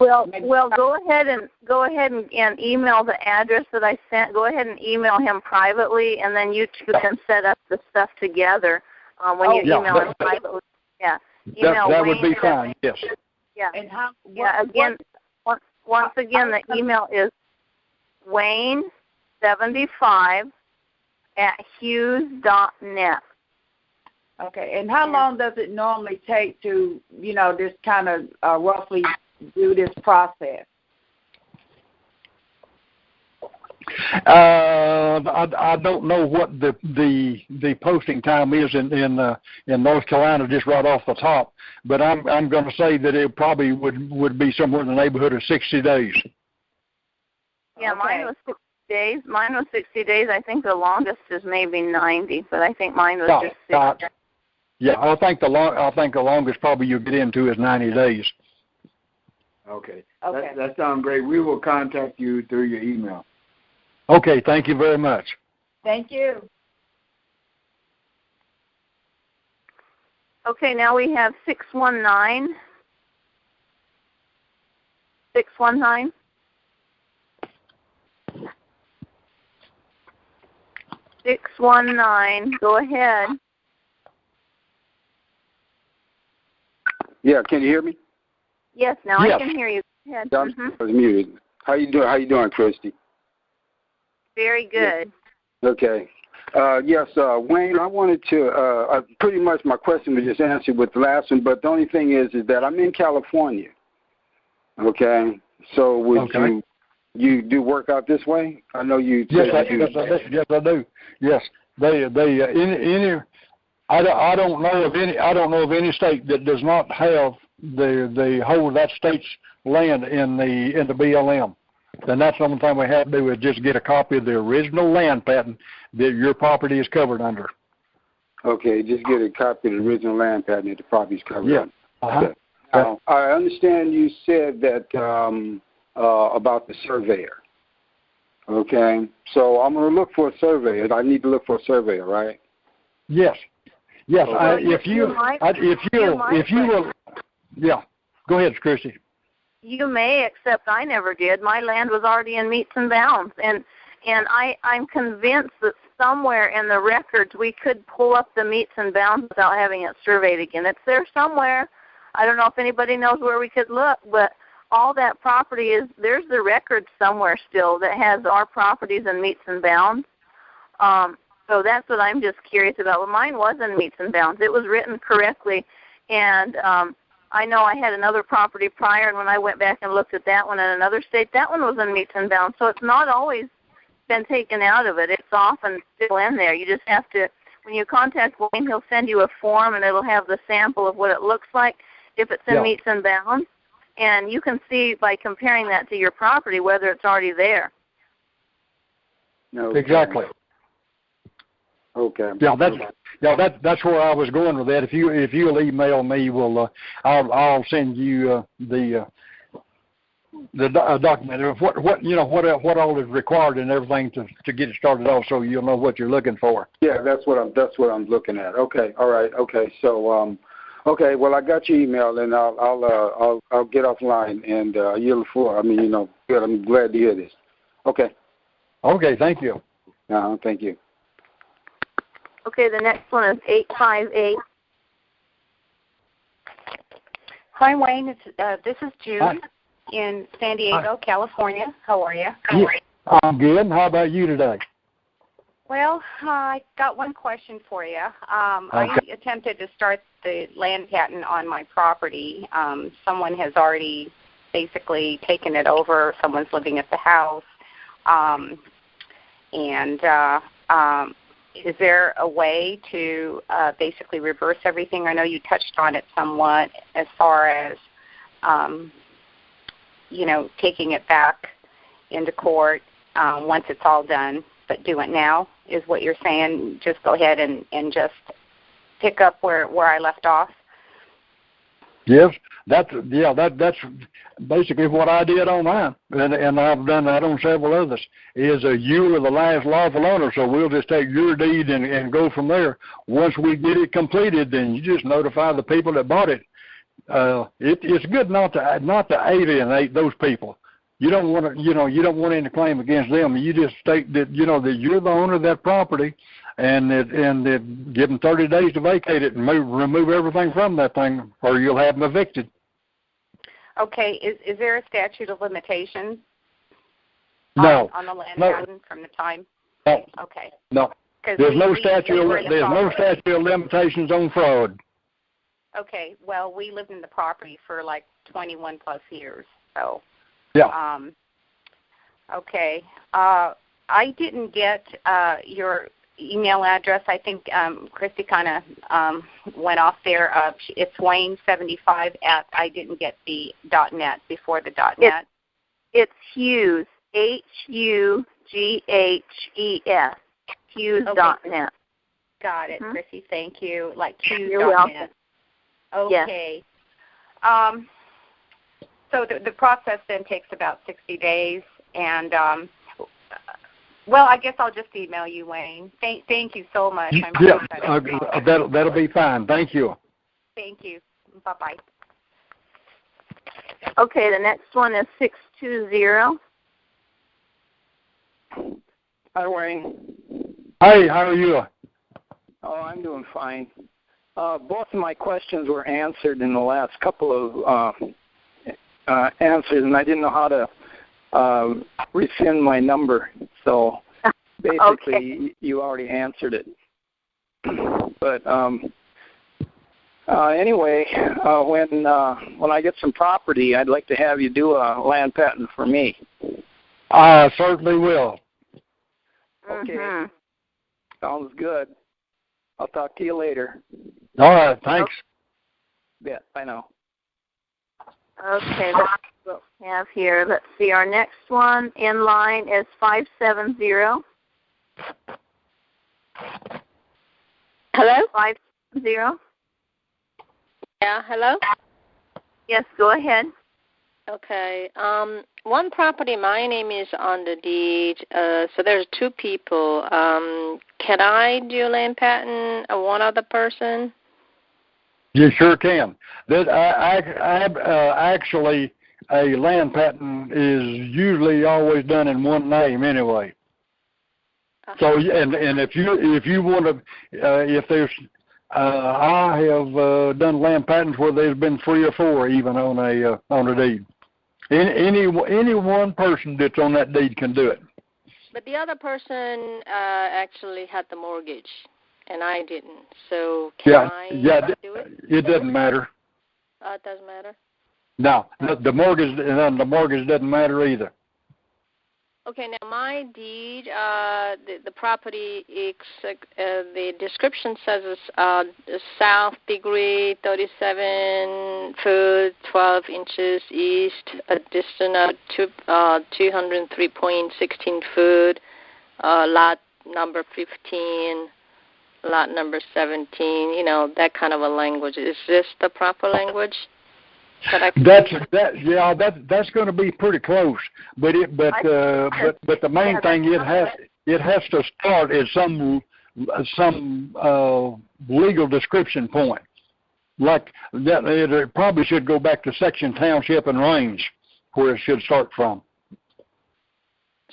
go ahead and email the address that I sent. Go ahead and email him privately, and then you two can set up the stuff together when you email him privately. Yeah, email that Wayne would be fine. Yes. Yeah. And how? Once again, the email is Wayne75@hughes.net. Okay, and how long does it normally take to, just kind of roughly do this process? I don't know what the posting time is in North Carolina just right off the top, but I'm going to say that it probably would be somewhere in the neighborhood of 60 days. Yeah, okay. Mine was 60 days. Mine was 60 days. I think the longest is maybe 90, but I think mine was just 60. Yeah, I think the longest probably you'll get into is 90 days. Okay. Okay. That sounds great. We will contact you through your email. Okay, thank you very much. Thank you. Okay, now we have 619. 619. Go ahead. Yeah, can you hear me? Yes, now yes. I can hear you. Go ahead. I was muted. How you doing, Christy? Very good. Yeah. Okay. Yes, Wayne, I wanted to, pretty much my question was just answered with the last one, but the only thing is that I'm in California. Okay. So would you do work out this way? I know you. Yes, I do. Yes, they I don't know of any state that does not have the whole of that state's land in the BLM. And that's the only thing we have to do is just get a copy of the original land patent that your property is covered under. Okay, just get a copy of the original land patent that the property is covered under. Uh-huh. Now, I understand you said that about the surveyor. Okay, so I'm going to look for a surveyor. I need to look for a surveyor, right? Yes. Yes. Well, If you will, yeah. Go ahead, Christy. You may, except I never did. My land was already in meets and bounds, and I'm convinced that somewhere in the records we could pull up the meets and bounds without having it surveyed again. It's there somewhere. I don't know if anybody knows where we could look, but all that property there's the record somewhere still that has our properties in meets and bounds. So that's what I'm just curious about. Well, mine was in meets and bounds. It was written correctly, and I know I had another property prior, and when I went back and looked at that one in another state, that one was in meets and bounds. So it's not always been taken out of it. It's often still in there. You just have to, when you contact Wayne, he'll send you a form, and it'll have the sample of what it looks like if it's in meets and bounds. And you can see by comparing that to your property whether it's already there. Okay. Exactly. Okay. Yeah, that's where I was going with that. If you'll email me, I'll send you the document of what all is required and everything to get it started off, so you'll know what you're looking for. Yeah, that's what I'm looking at. Okay. All right. Okay. So okay. Well, I got your email, and I'll get offline and yield the floor. I mean, good. I'm glad to hear this. Okay. Okay. Thank you. Thank you. Okay, the next one is 858. Hi, Wayne. This is June in San Diego, California. How are you? I'm good. How about you today? Well, I got one question for you. I attempted to start the land patent on my property. Someone has already basically taken it over. Someone's living at the house. Is there a way to basically reverse everything? I know you touched on it somewhat as far as, taking it back into court once it's all done, but do it now is what you're saying. Just go ahead and just pick up where I left off. Yes, that's basically what I did on mine, and I've done that on several others. Is you are the last lawful owner, so we'll just take your deed and go from there. Once we get it completed, then you just notify the people that bought it. It's good not to alienate those people. You don't want to, you don't want any claim against them. You just state that that you're the owner of that property, and give them 30 days to vacate it and remove everything from that thing, or you'll have them evicted. Okay. Is there a statute of limitations? No. On the land patent from the time? No. Okay. No. There's no statute of limitations on fraud. Okay. Well, we lived in the property for like 21 plus years, so. Yeah. Okay. I didn't get your email address. I think Christy kind of went off there. It's Wayne75 at. I didn't get the .net before the .net. It's Hughes, HUGHES, Hughes.net. Got it, Chrissy. Thank you. Like Hughes.net. Okay. Yes. So the process then takes about 60 days, and well, I guess I'll just email you, Wayne. Thank you so much. That'll be fine. Thank you. Thank you. Bye-bye. Okay, the next one is 620. Hi, Wayne. Hey, how are you? Oh, I'm doing fine. Both of my questions were answered in the last couple of answers, and I didn't know how to rescind my number. So basically, you already answered it. But anyway, when I get some property, I'd like to have you do a land patent for me. I certainly will. Okay. Sounds good. I'll talk to you later. All right. Thanks. Yeah, I know. Okay, that's what we have here. Let's see. Our next one in line is 570. Hello? 570. Yeah, hello? Yes, go ahead. Okay. One property, my name is on the deed, so there's two people. Can I do land patent one other person? You sure can. Actually, a land patent is usually always done in one name anyway. So, and if you want to, if there's, I have done land patents where there's been 3 or 4 even on a deed. Any one person that's on that deed can do it. But the other person actually had the mortgage, and I didn't. So can I do it? It doesn't matter. It doesn't matter? No, the mortgage doesn't matter either. Okay, now my deed, the property, the description says it's south degree 37 foot 12 inches east, a distance of 203.16 foot, lot number 15, lot number 17. That kind of a language. Is this the proper language? That's going to be pretty close, but the main thing it has to start at some legal description point, like that. It probably should go back to section, township, and range, where it should start from.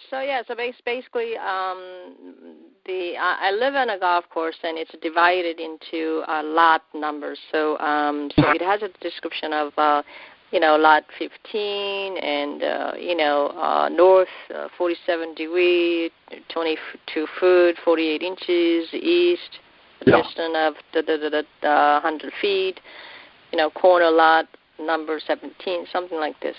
So basically, I live on a golf course, and it's divided into lot numbers. So it has a description of lot 15 and north 47 degree 22 foot 48 inches east, distance of 100 feet. Corner lot number 17, something like this.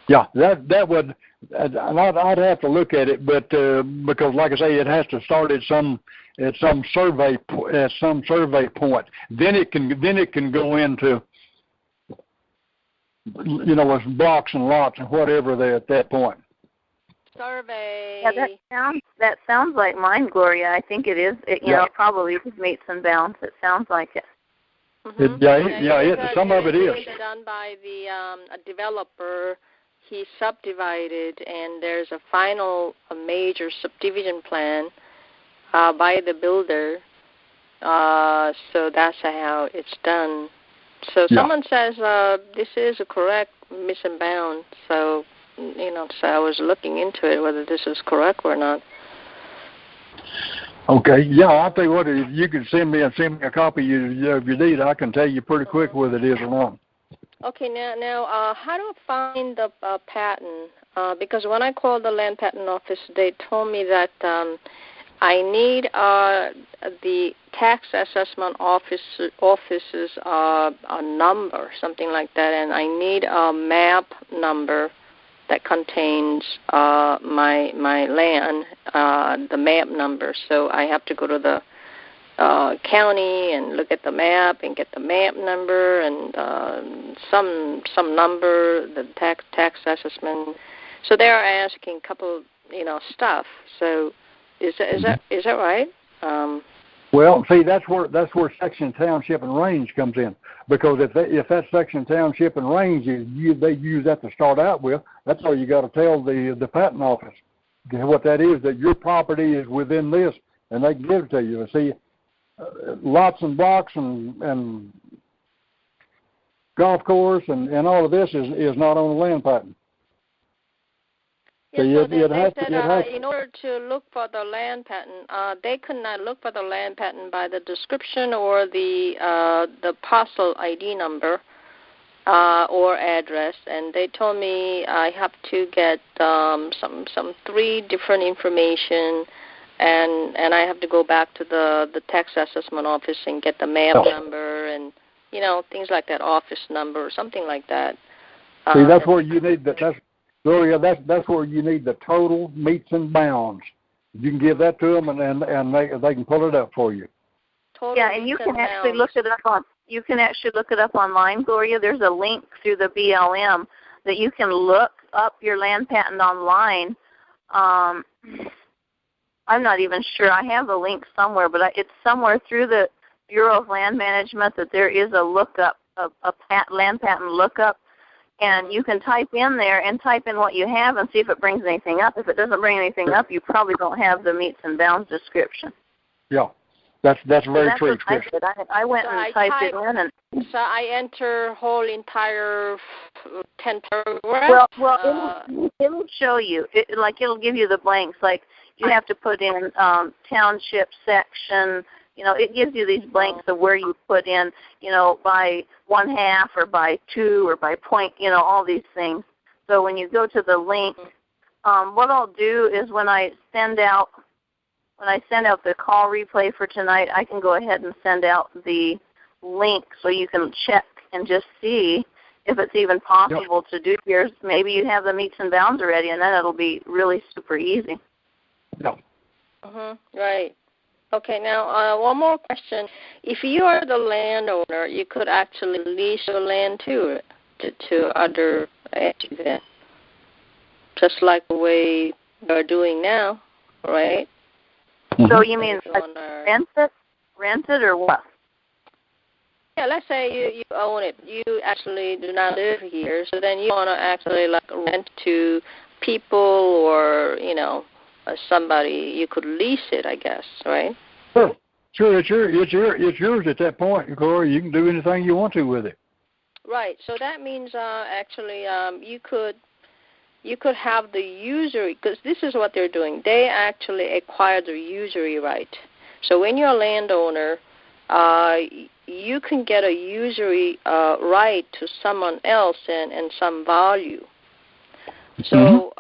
Yeah, that would. I'd have to look at it, but because, like I say, it has to start at some survey point. Then it can go into blocks and lots and whatever there at that point. Survey. Yeah, that sounds like mine, Gloria. I think it is. It probably just meets and bounds. It sounds like it. Mm-hmm. Some of it is. It's done by the a developer. He subdivided, and there's a final major subdivision plan by the builder. So that's how it's done. So someone says this is a correct meets and bounds. So so I was looking into it whether this is correct or not. Okay, yeah, I'll tell you what, if you can send me a copy of your deed, I can tell you pretty quick whether it is or not. Okay, now how do I find the patent? Because when I called the land patent office, they told me that I need the tax assessment office's a number, something like that, and I need a map number that contains my land, the map number. So I have to go to the county and look at the map and get the map number and some number, the tax assessment. So they are asking a couple, stuff. So is that right? Well, see, that's where section, township, and range comes in. Because if that section, township, and range they use that to start out with, that's all you got to tell the patent office. What that is, that your property is within this, and they can give it to you. See, lots and blocks and golf course and all of this is not on the land patent. Yes, so they said in order to look for the land patent, they could not look for the land patent by the description or the parcel ID number or address, and they told me I have to get some 3 different information, and I have to go back to the tax assessment office and get the map number and things like that, office number or something like that. See, that's where you need Gloria, that's where you need the total meets and bounds. You can give that to them, and they can pull it up for you. Total and you can actually look it up online, Gloria. There's a link through the BLM that you can look up your land patent online. I'm not even sure. I have a link somewhere, but it's somewhere through the Bureau of Land Management that there is a lookup, land patent lookup. And you can type in there and type in what you have and see if it brings anything up. If it doesn't bring anything up, you probably don't have the meets and bounds description. Yeah, that's very true. I went and typed it in, and so I enter whole entire 10 paragraphs. Well, it'll show you. It'll give you the blanks. Like you have to put in township section. It gives you these blanks of where you put in, by 1/2 or by 2 or by point, all these things. So when you go to the link, what I'll do is when I send out the call replay for tonight, I can go ahead and send out the link so you can check and just see if it's even possible to do yours. Maybe you have the meets and bounds already, and then it'll be really super easy. No. Right. Okay, now one more question. If you are the landowner, you could actually lease your land to other entities, just like the way they're doing now, right? So you mean rent it or what? Yeah, let's say you own it. You actually do not live here, so then you want to actually rent to people or somebody. You could lease it, I guess, right? Sure, it's yours at that point, Gloria. You can do anything you want to with it. Right. So that means actually you could have the usury, because this is what they're doing. They actually acquire the usury right. So when you're a landowner, you can get a usury right to someone else and some value. So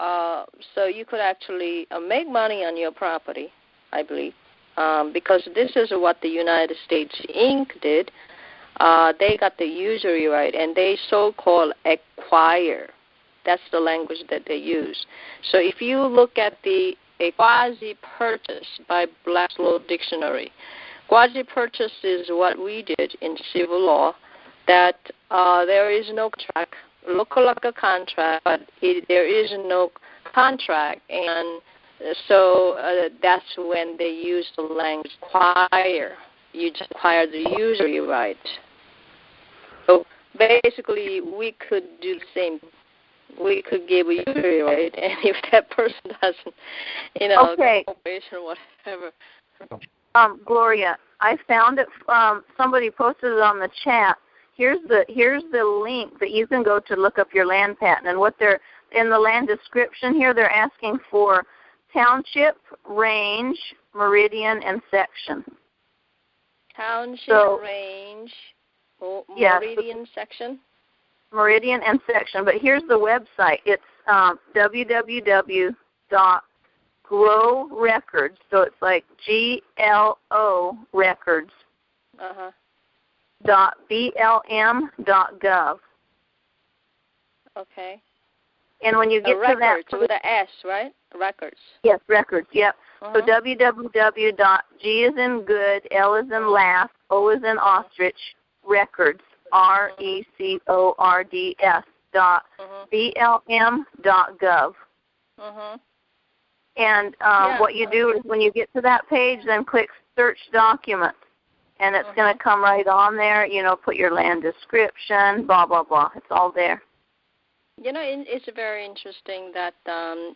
so you could actually make money on your property, I believe. Because this is what the United States Inc. did. They got the usury right, and they so-called acquire. That's the language that they use. So if you look at a quasi-purchase by Black's Law Dictionary, quasi-purchase is what we did in civil law, that there is no contract, look like a contract, but there is no contract, and so that's when they use the language acquire. You just acquire the usury right. basically we could do the same. We could give a usury right, and if that person doesn't, cooperation or whatever. Gloria, I found it. Somebody posted it on the chat. Here's the link that you can go to look up your land patent. And what they're in the land description here, they're asking for township, range, meridian, and section. Township, range, meridian, section. Meridian and section. But here's the website. It's www.grow records. So it's like GLO records. .blm.gov. Okay. And when you get to that, with an S, right? Records. Yes, records. Yep. So www.G is in good, L is in laugh, O is in ostrich, records, RECORDS.blm.gov. And what you do is when you get to that page, then click search documents. And it's going to come right on there, put your land description, blah, blah, blah. It's all there. It's very interesting that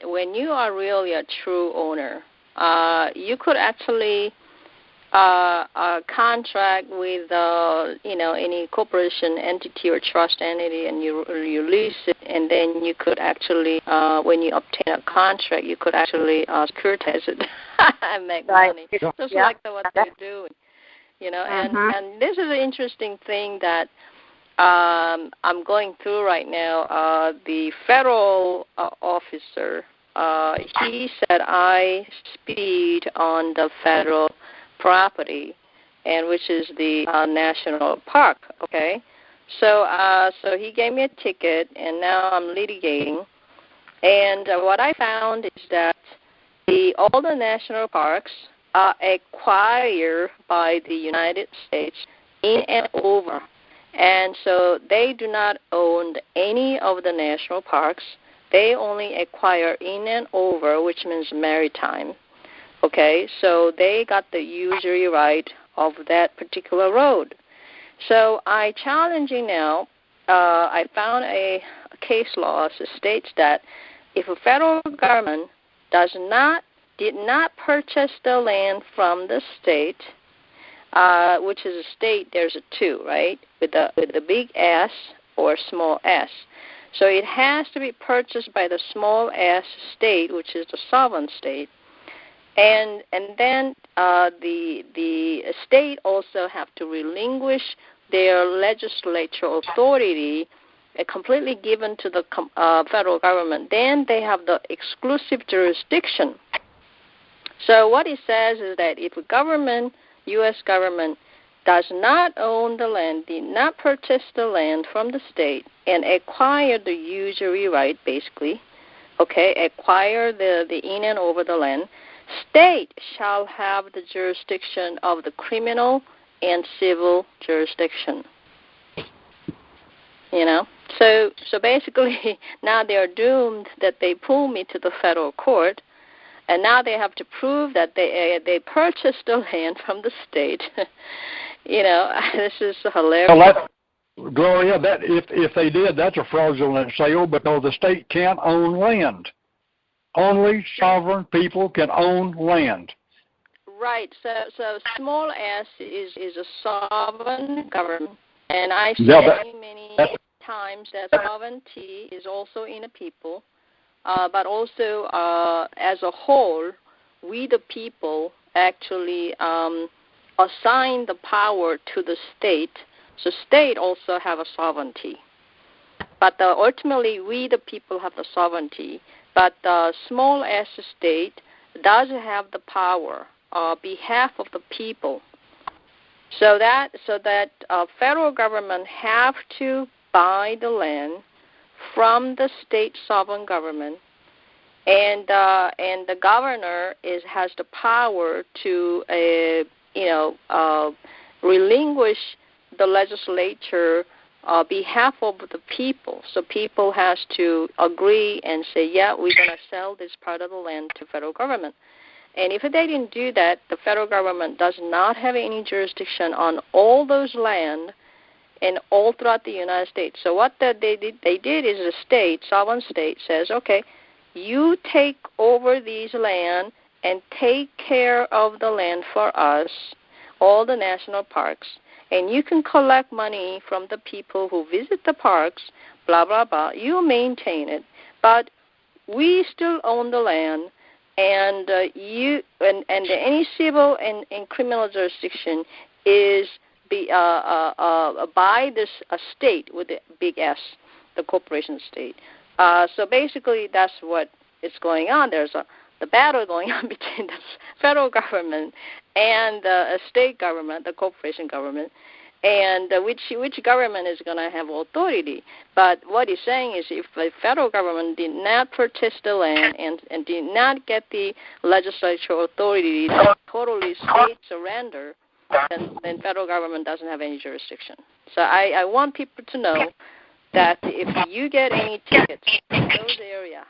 when you are really a true owner, you could actually contract with, any corporation, entity, or trust entity, and you lease it, and then you could actually, when you obtain a contract, you could actually securitize it and make money. Just like what they're doing. And this is an interesting thing that I'm going through right now. The federal officer, he said I speed on the federal property, and which is the national park. Okay, so he gave me a ticket, and now I'm litigating. And what I found is that all the national parks are acquired by the United States in and over. And so they do not own any of the national parks. They only acquire in and over, which means maritime. Okay, so they got the usury right of that particular road. So I challenging now, I found a case law that states that if a federal government did not purchase the land from the state, which is a state, there's a two, right, with the big S or small s. So it has to be purchased by the small s state, which is the sovereign state. And then the state also have to relinquish their legislature authority completely given to the federal government. Then they have the exclusive jurisdiction. So what it says is that if a government, U.S. government, does not own the land, did not purchase the land from the state, and acquire the usury right, basically, acquire the in and over the land, state shall have the jurisdiction of the criminal and civil jurisdiction. So basically now they are doomed that they pull me to the federal court, and now they have to prove that they purchased the land from the state. This is hilarious. Well, Gloria, that if they did, that's a fraudulent sale because the state can't own land. Only sovereign people can own land. Right. So small s is a sovereign government, and I've said many times that sovereignty is also in a people, but also as a whole, we the people actually assign the power to the state. So state also have a sovereignty, but ultimately we the people have the sovereignty. But the small s state does have the power on behalf of the people. So that federal government have to buy the land from the state sovereign government, and the governor has the power to relinquish the legislature behalf of the people. So people has to agree and say, yeah, we're going to sell this part of the land to federal government. And if they didn't do that, the federal government does not have any jurisdiction on all those land, and all throughout the United States. So what they did is the state, sovereign state, says, okay, you take over these land and take care of the land for us, all the national parks, and you can collect money from the people who visit the parks, blah, blah, blah. You maintain it, but we still own the land, and any civil and criminal jurisdiction is by this state with the big S, the corporation state. So basically, that's what is going on. There's the battle going on between the federal government and the state government, the corporation government, and which government is going to have authority. But what he's saying is if the federal government did not purchase the land and did not get the legislature authority to totally state surrender, then federal government doesn't have any jurisdiction. So I want people to know that if you get any tickets in those areas,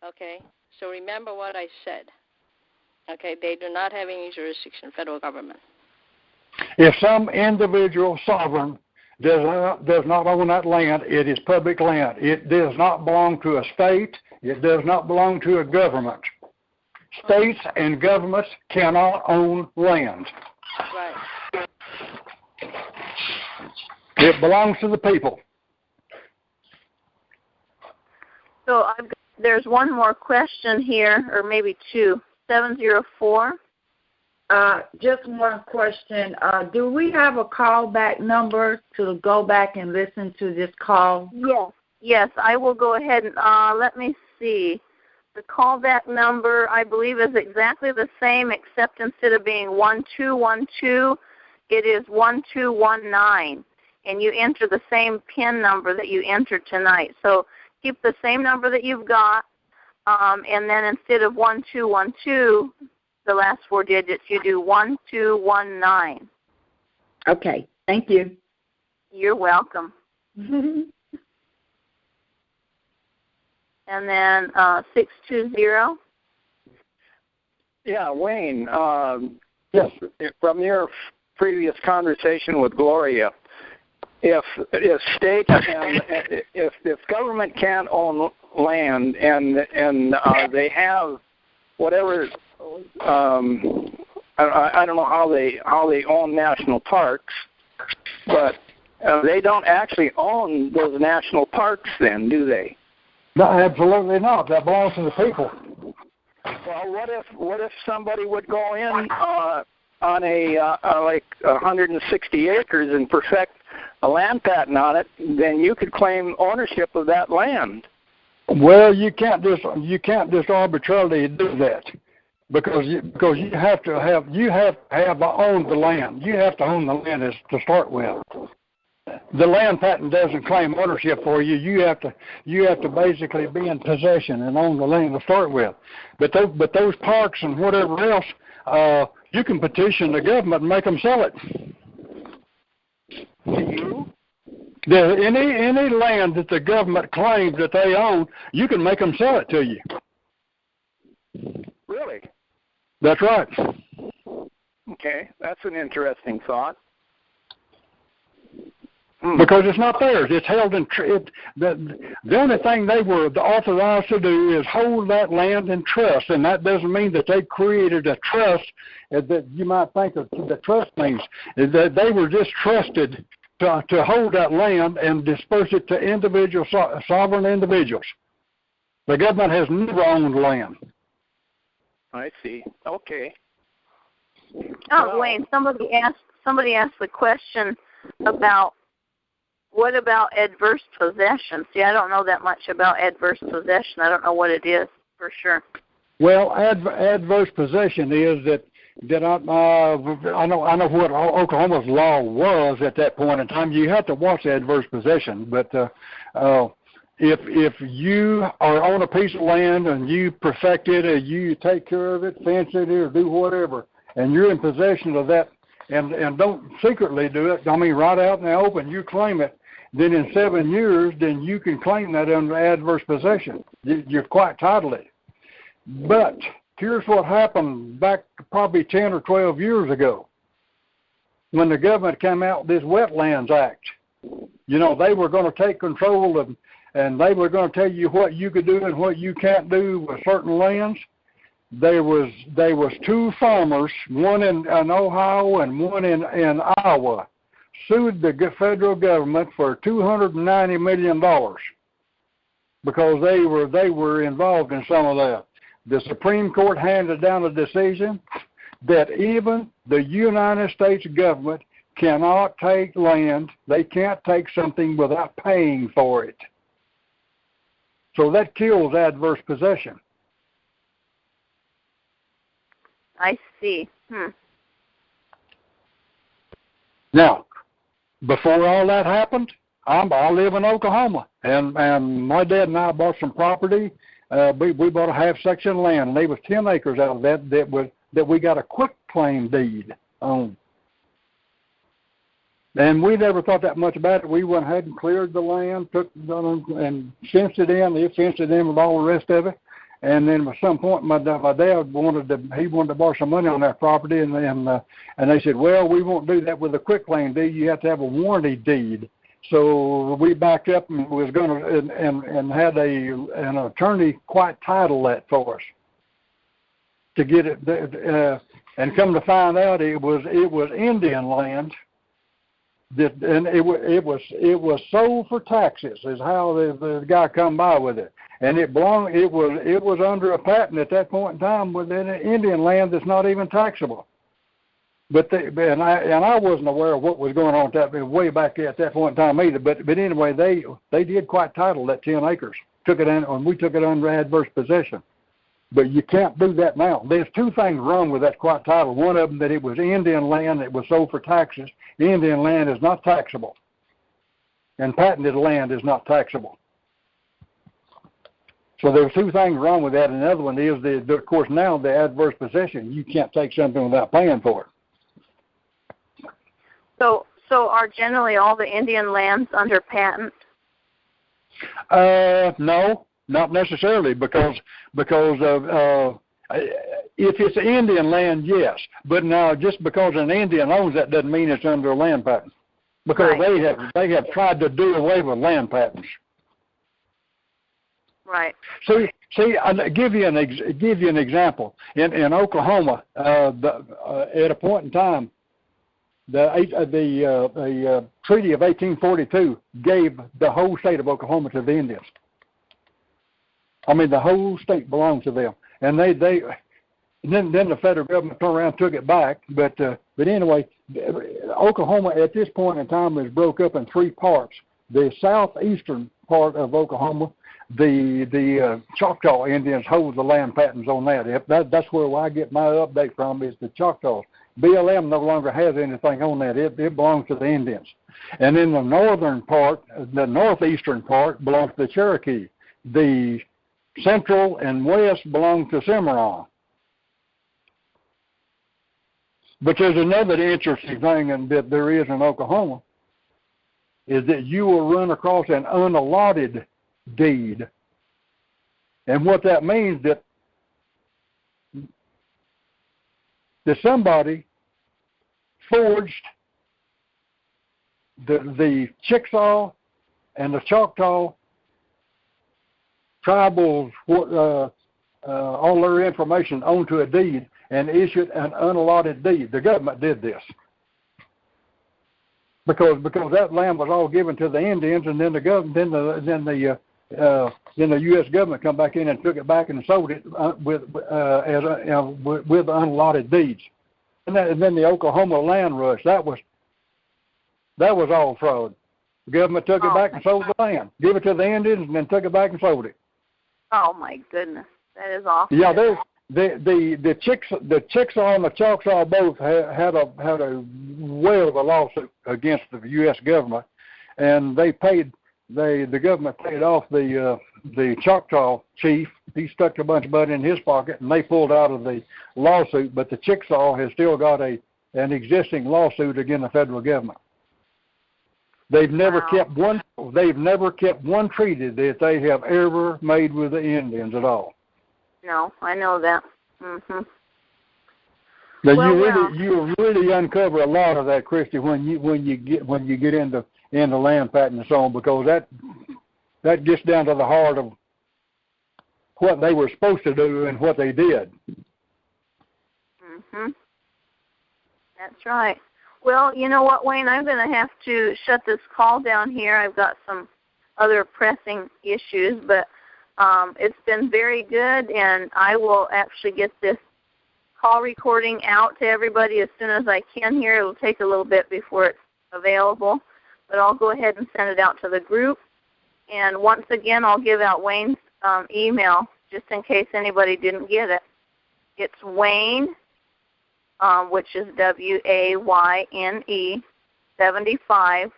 okay, so remember what I said, okay, they do not have any jurisdiction, federal government. If some individual sovereign does not own that land, it is public land. It does not belong to a state. It does not belong to a government. States and governments cannot own land. Right. It belongs to the people. So there's one more question here, or maybe two. 704. Just one question. Do we have a callback number to go back and listen to this call? Yes, I will go ahead and let me see. The callback number, I believe, is exactly the same, except instead of being 1212, it is 1219. And you enter the same PIN number that you entered tonight. So keep the same number that you've got, and then instead of 1212, the last four digits, you do 1219. Okay, thank you. You're welcome. And then 620. Yeah, Wayne. Yes. From your previous conversation with Gloria, if states and if government can't own land and they have whatever. I don't know how they own national parks, but they don't actually own those national parks then, do they? No, absolutely not. That belongs to the people. Well, what if somebody would go in on a like 160 acres and perfect a land patent on it? Then you could claim ownership of that land. Well, you can't just arbitrarily do that. Because you have to own the land. You have to own the land to start with. The land patent doesn't claim ownership for you. You have to basically be in possession and own the land to start with. But those parks and whatever else, you can petition the government and make them sell it. Any land that the government claims that they own, you can make them sell it to you. Really? That's right. Okay, that's an interesting thought. Because it's not theirs. It's held in the only thing they were authorized to do is hold that land in trust, and that doesn't mean that they created a trust that you might think of the trust means. That they were just trusted to hold that land and disperse it to sovereign individuals. The government has never owned land. I see. Okay. Oh, Wayne, somebody asked the question about what about adverse possession? See, I don't know that much about adverse possession. I don't know what it is for sure. Well, adverse possession is that I know what Oklahoma's law was at that point in time. You have to watch adverse possession, but if you are on a piece of land and you perfect it or you take care of it, fence it or do whatever, and you're in possession of that and don't secretly do it, I mean right out in the open, you claim it, then in 7 years, then you can claim that under adverse possession. You're quite titled it. But here's what happened back probably 10 or 12 years ago when the government came out with this Wetlands Act. they were going to take control of, and they were going to tell you what you could do and what you can't do with certain lands. There was 2 farmers, one in Ohio and one in Iowa, sued the federal government for $290 million because they were involved in some of that. The Supreme Court handed down a decision that even the United States government cannot take land. They can't take something without paying for it. So that kills adverse possession. I see. Now, before all that happened, I live in Oklahoma, and my dad and I bought some property. We bought a half section of land, and there was 10 acres out of that we got a quick claim deed on. And we never thought that much about it. We went ahead and cleared the land, and fenced it in. They fenced it in with all the rest of it. And then at some point, my dad wanted to borrow some money on that property, and they said, well, we won't do that with a quick claim deed. You have to have a warranty deed. So we backed up and was going to and had an attorney quiet title that for us to get it. And come to find out, it was Indian land. And it was sold for taxes is how the guy come by with it, and it was under a patent at that point in time within Indian land that's not even taxable. But I wasn't aware of what was going on way back at that point in time either. But anyway, they did quiet title that 10 acres, took it in, and we took it under adverse possession. But you can't do that now. There's 2 things wrong with that quiet title. One of them, that it was Indian land that was sold for taxes. Indian land is not taxable, and patented land is not taxable. So there's 2 things wrong with that. And another one is, of course, now the adverse possession. You can't take something without paying for it. So are generally all the Indian lands under patent? No. Not necessarily, because of if it's Indian land, yes. But now, just because an Indian owns that doesn't mean it's under a land patent, because they have tried to do away with land patents. Right. See, I'll give you an example. In Oklahoma, at a point in time, the Treaty of 1842 gave the whole state of Oklahoma to the Indians. I mean, the whole state belonged to them, and then the federal government turned around and took it back. But anyway, Oklahoma at this point in time is broke up in 3 parts. The southeastern part of Oklahoma, the Choctaw Indians hold the land patents on that. That's where I get my update from, is the Choctaws. BLM no longer has anything on that. It belongs to the Indians. And in the northern part, the northeastern part belongs to the Cherokee. The central and west belong to Cimarron. But there's another interesting thing that there is in Oklahoma, is that you will run across an unallotted deed. And what that means, that somebody forged the Chickasaw and the Choctaw tribals, all their information onto a deed and issued an unallotted deed. The government did this because that land was all given to the Indians, and then the U.S. government come back in and took it back and sold it with unallotted deeds. And then the Oklahoma land rush, that was all fraud. The government took it back and sold the land, give it to the Indians, and then took it back and sold it. Oh my goodness, that is awful. Yeah, the Chickasaw and the Choctaw both had a whale of a lawsuit against the U.S. government, and the government paid off the Choctaw chief. He stuck a bunch of money in his pocket, and they pulled out of the lawsuit. But the Chickasaw has still got an existing lawsuit against the federal government. They've never kept one. They've never kept one treaty that they have ever made with the Indians at all. No, I know that. Mhm. Now you really uncover a lot of that, Christy, when you get into land patent and so on, because that gets down to the heart of what they were supposed to do and what they did. Mhm. That's right. Well, you know what, Wayne? I'm going to have to shut this call down here. I've got some other pressing issues, but it's been very good, and I will actually get this call recording out to everybody as soon as I can here. It will take a little bit before it's available, but I'll go ahead and send it out to the group. And once again, I'll give out Wayne's email just in case anybody didn't get it. It's Wayne, which is WAYNE 75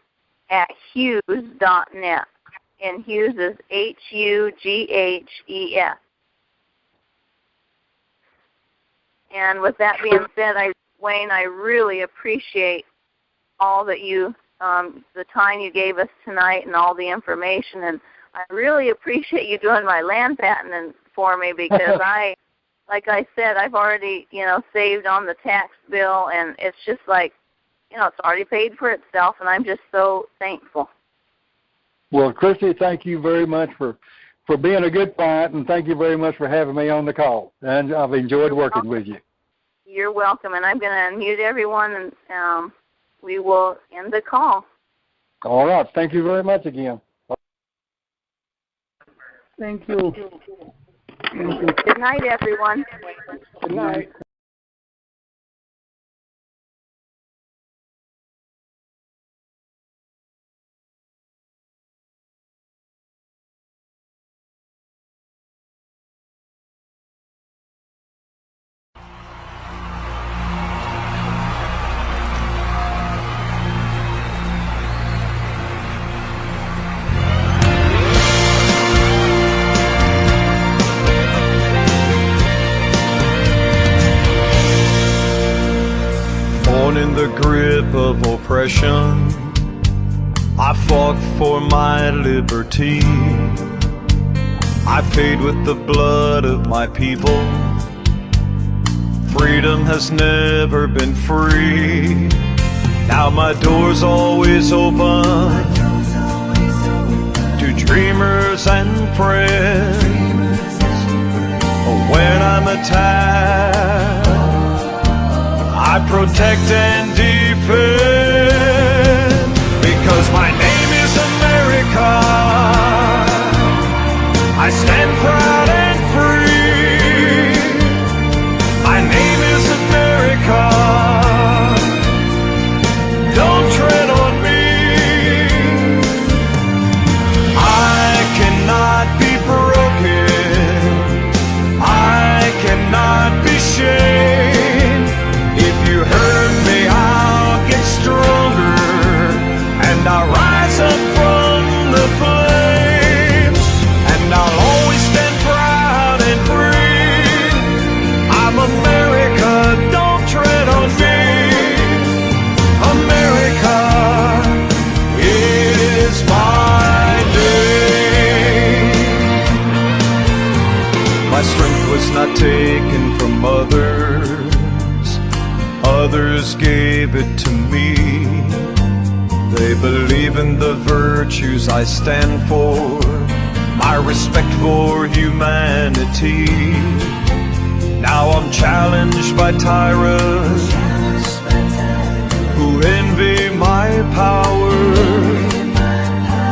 at Hughes.net. And Hughes is HUGHES. And with that being said, Wayne, I really appreciate all that you, the time you gave us tonight and all the information. And I really appreciate you doing my land patenting for me because like I said, I've already, saved on the tax bill, and it's just like, it's already paid for itself, and I'm just so thankful. Well, Christy, thank you very much for being a good client, and thank you very much for having me on the call. And I've enjoyed working with you. You're welcome, and I'm going to unmute everyone, and we will end the call. All right. Thank you very much again. Thank you. Good night, everyone. Good night. In the grip of oppression, I fought for my liberty. I paid with the blood of my people. Freedom has never been free. Now my door's always open to dreamers and friends. When I'm attacked, I protect and defend, because my name is America. I stand proud and free. My name is America. Don't tread on me. I cannot be broken. I cannot be shamed. If you hurt me, I'll get stronger, and I'll rise up from the flames, and I'll always stand proud and free. I'm America, don't tread on me. America is my name. My strength was not taken from others. Others gave it to me. They believe in the virtues I stand for, my respect for humanity. Now I'm challenged by tyrants who envy my power,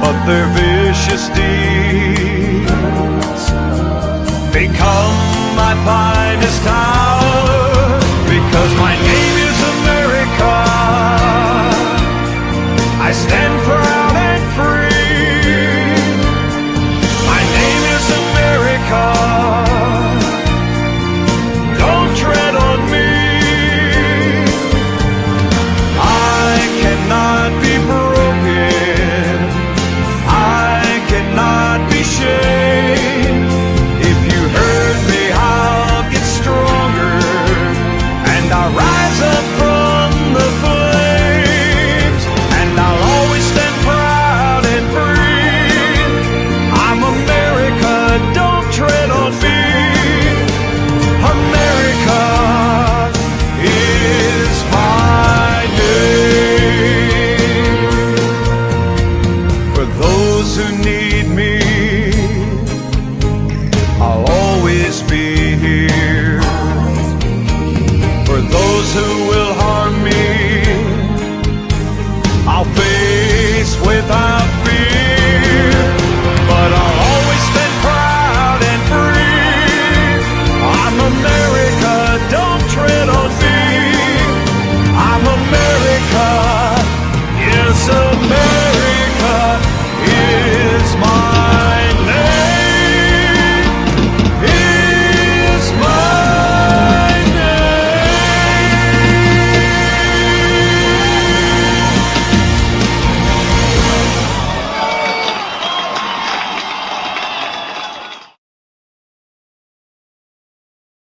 but their vicious deeds become my finest hour.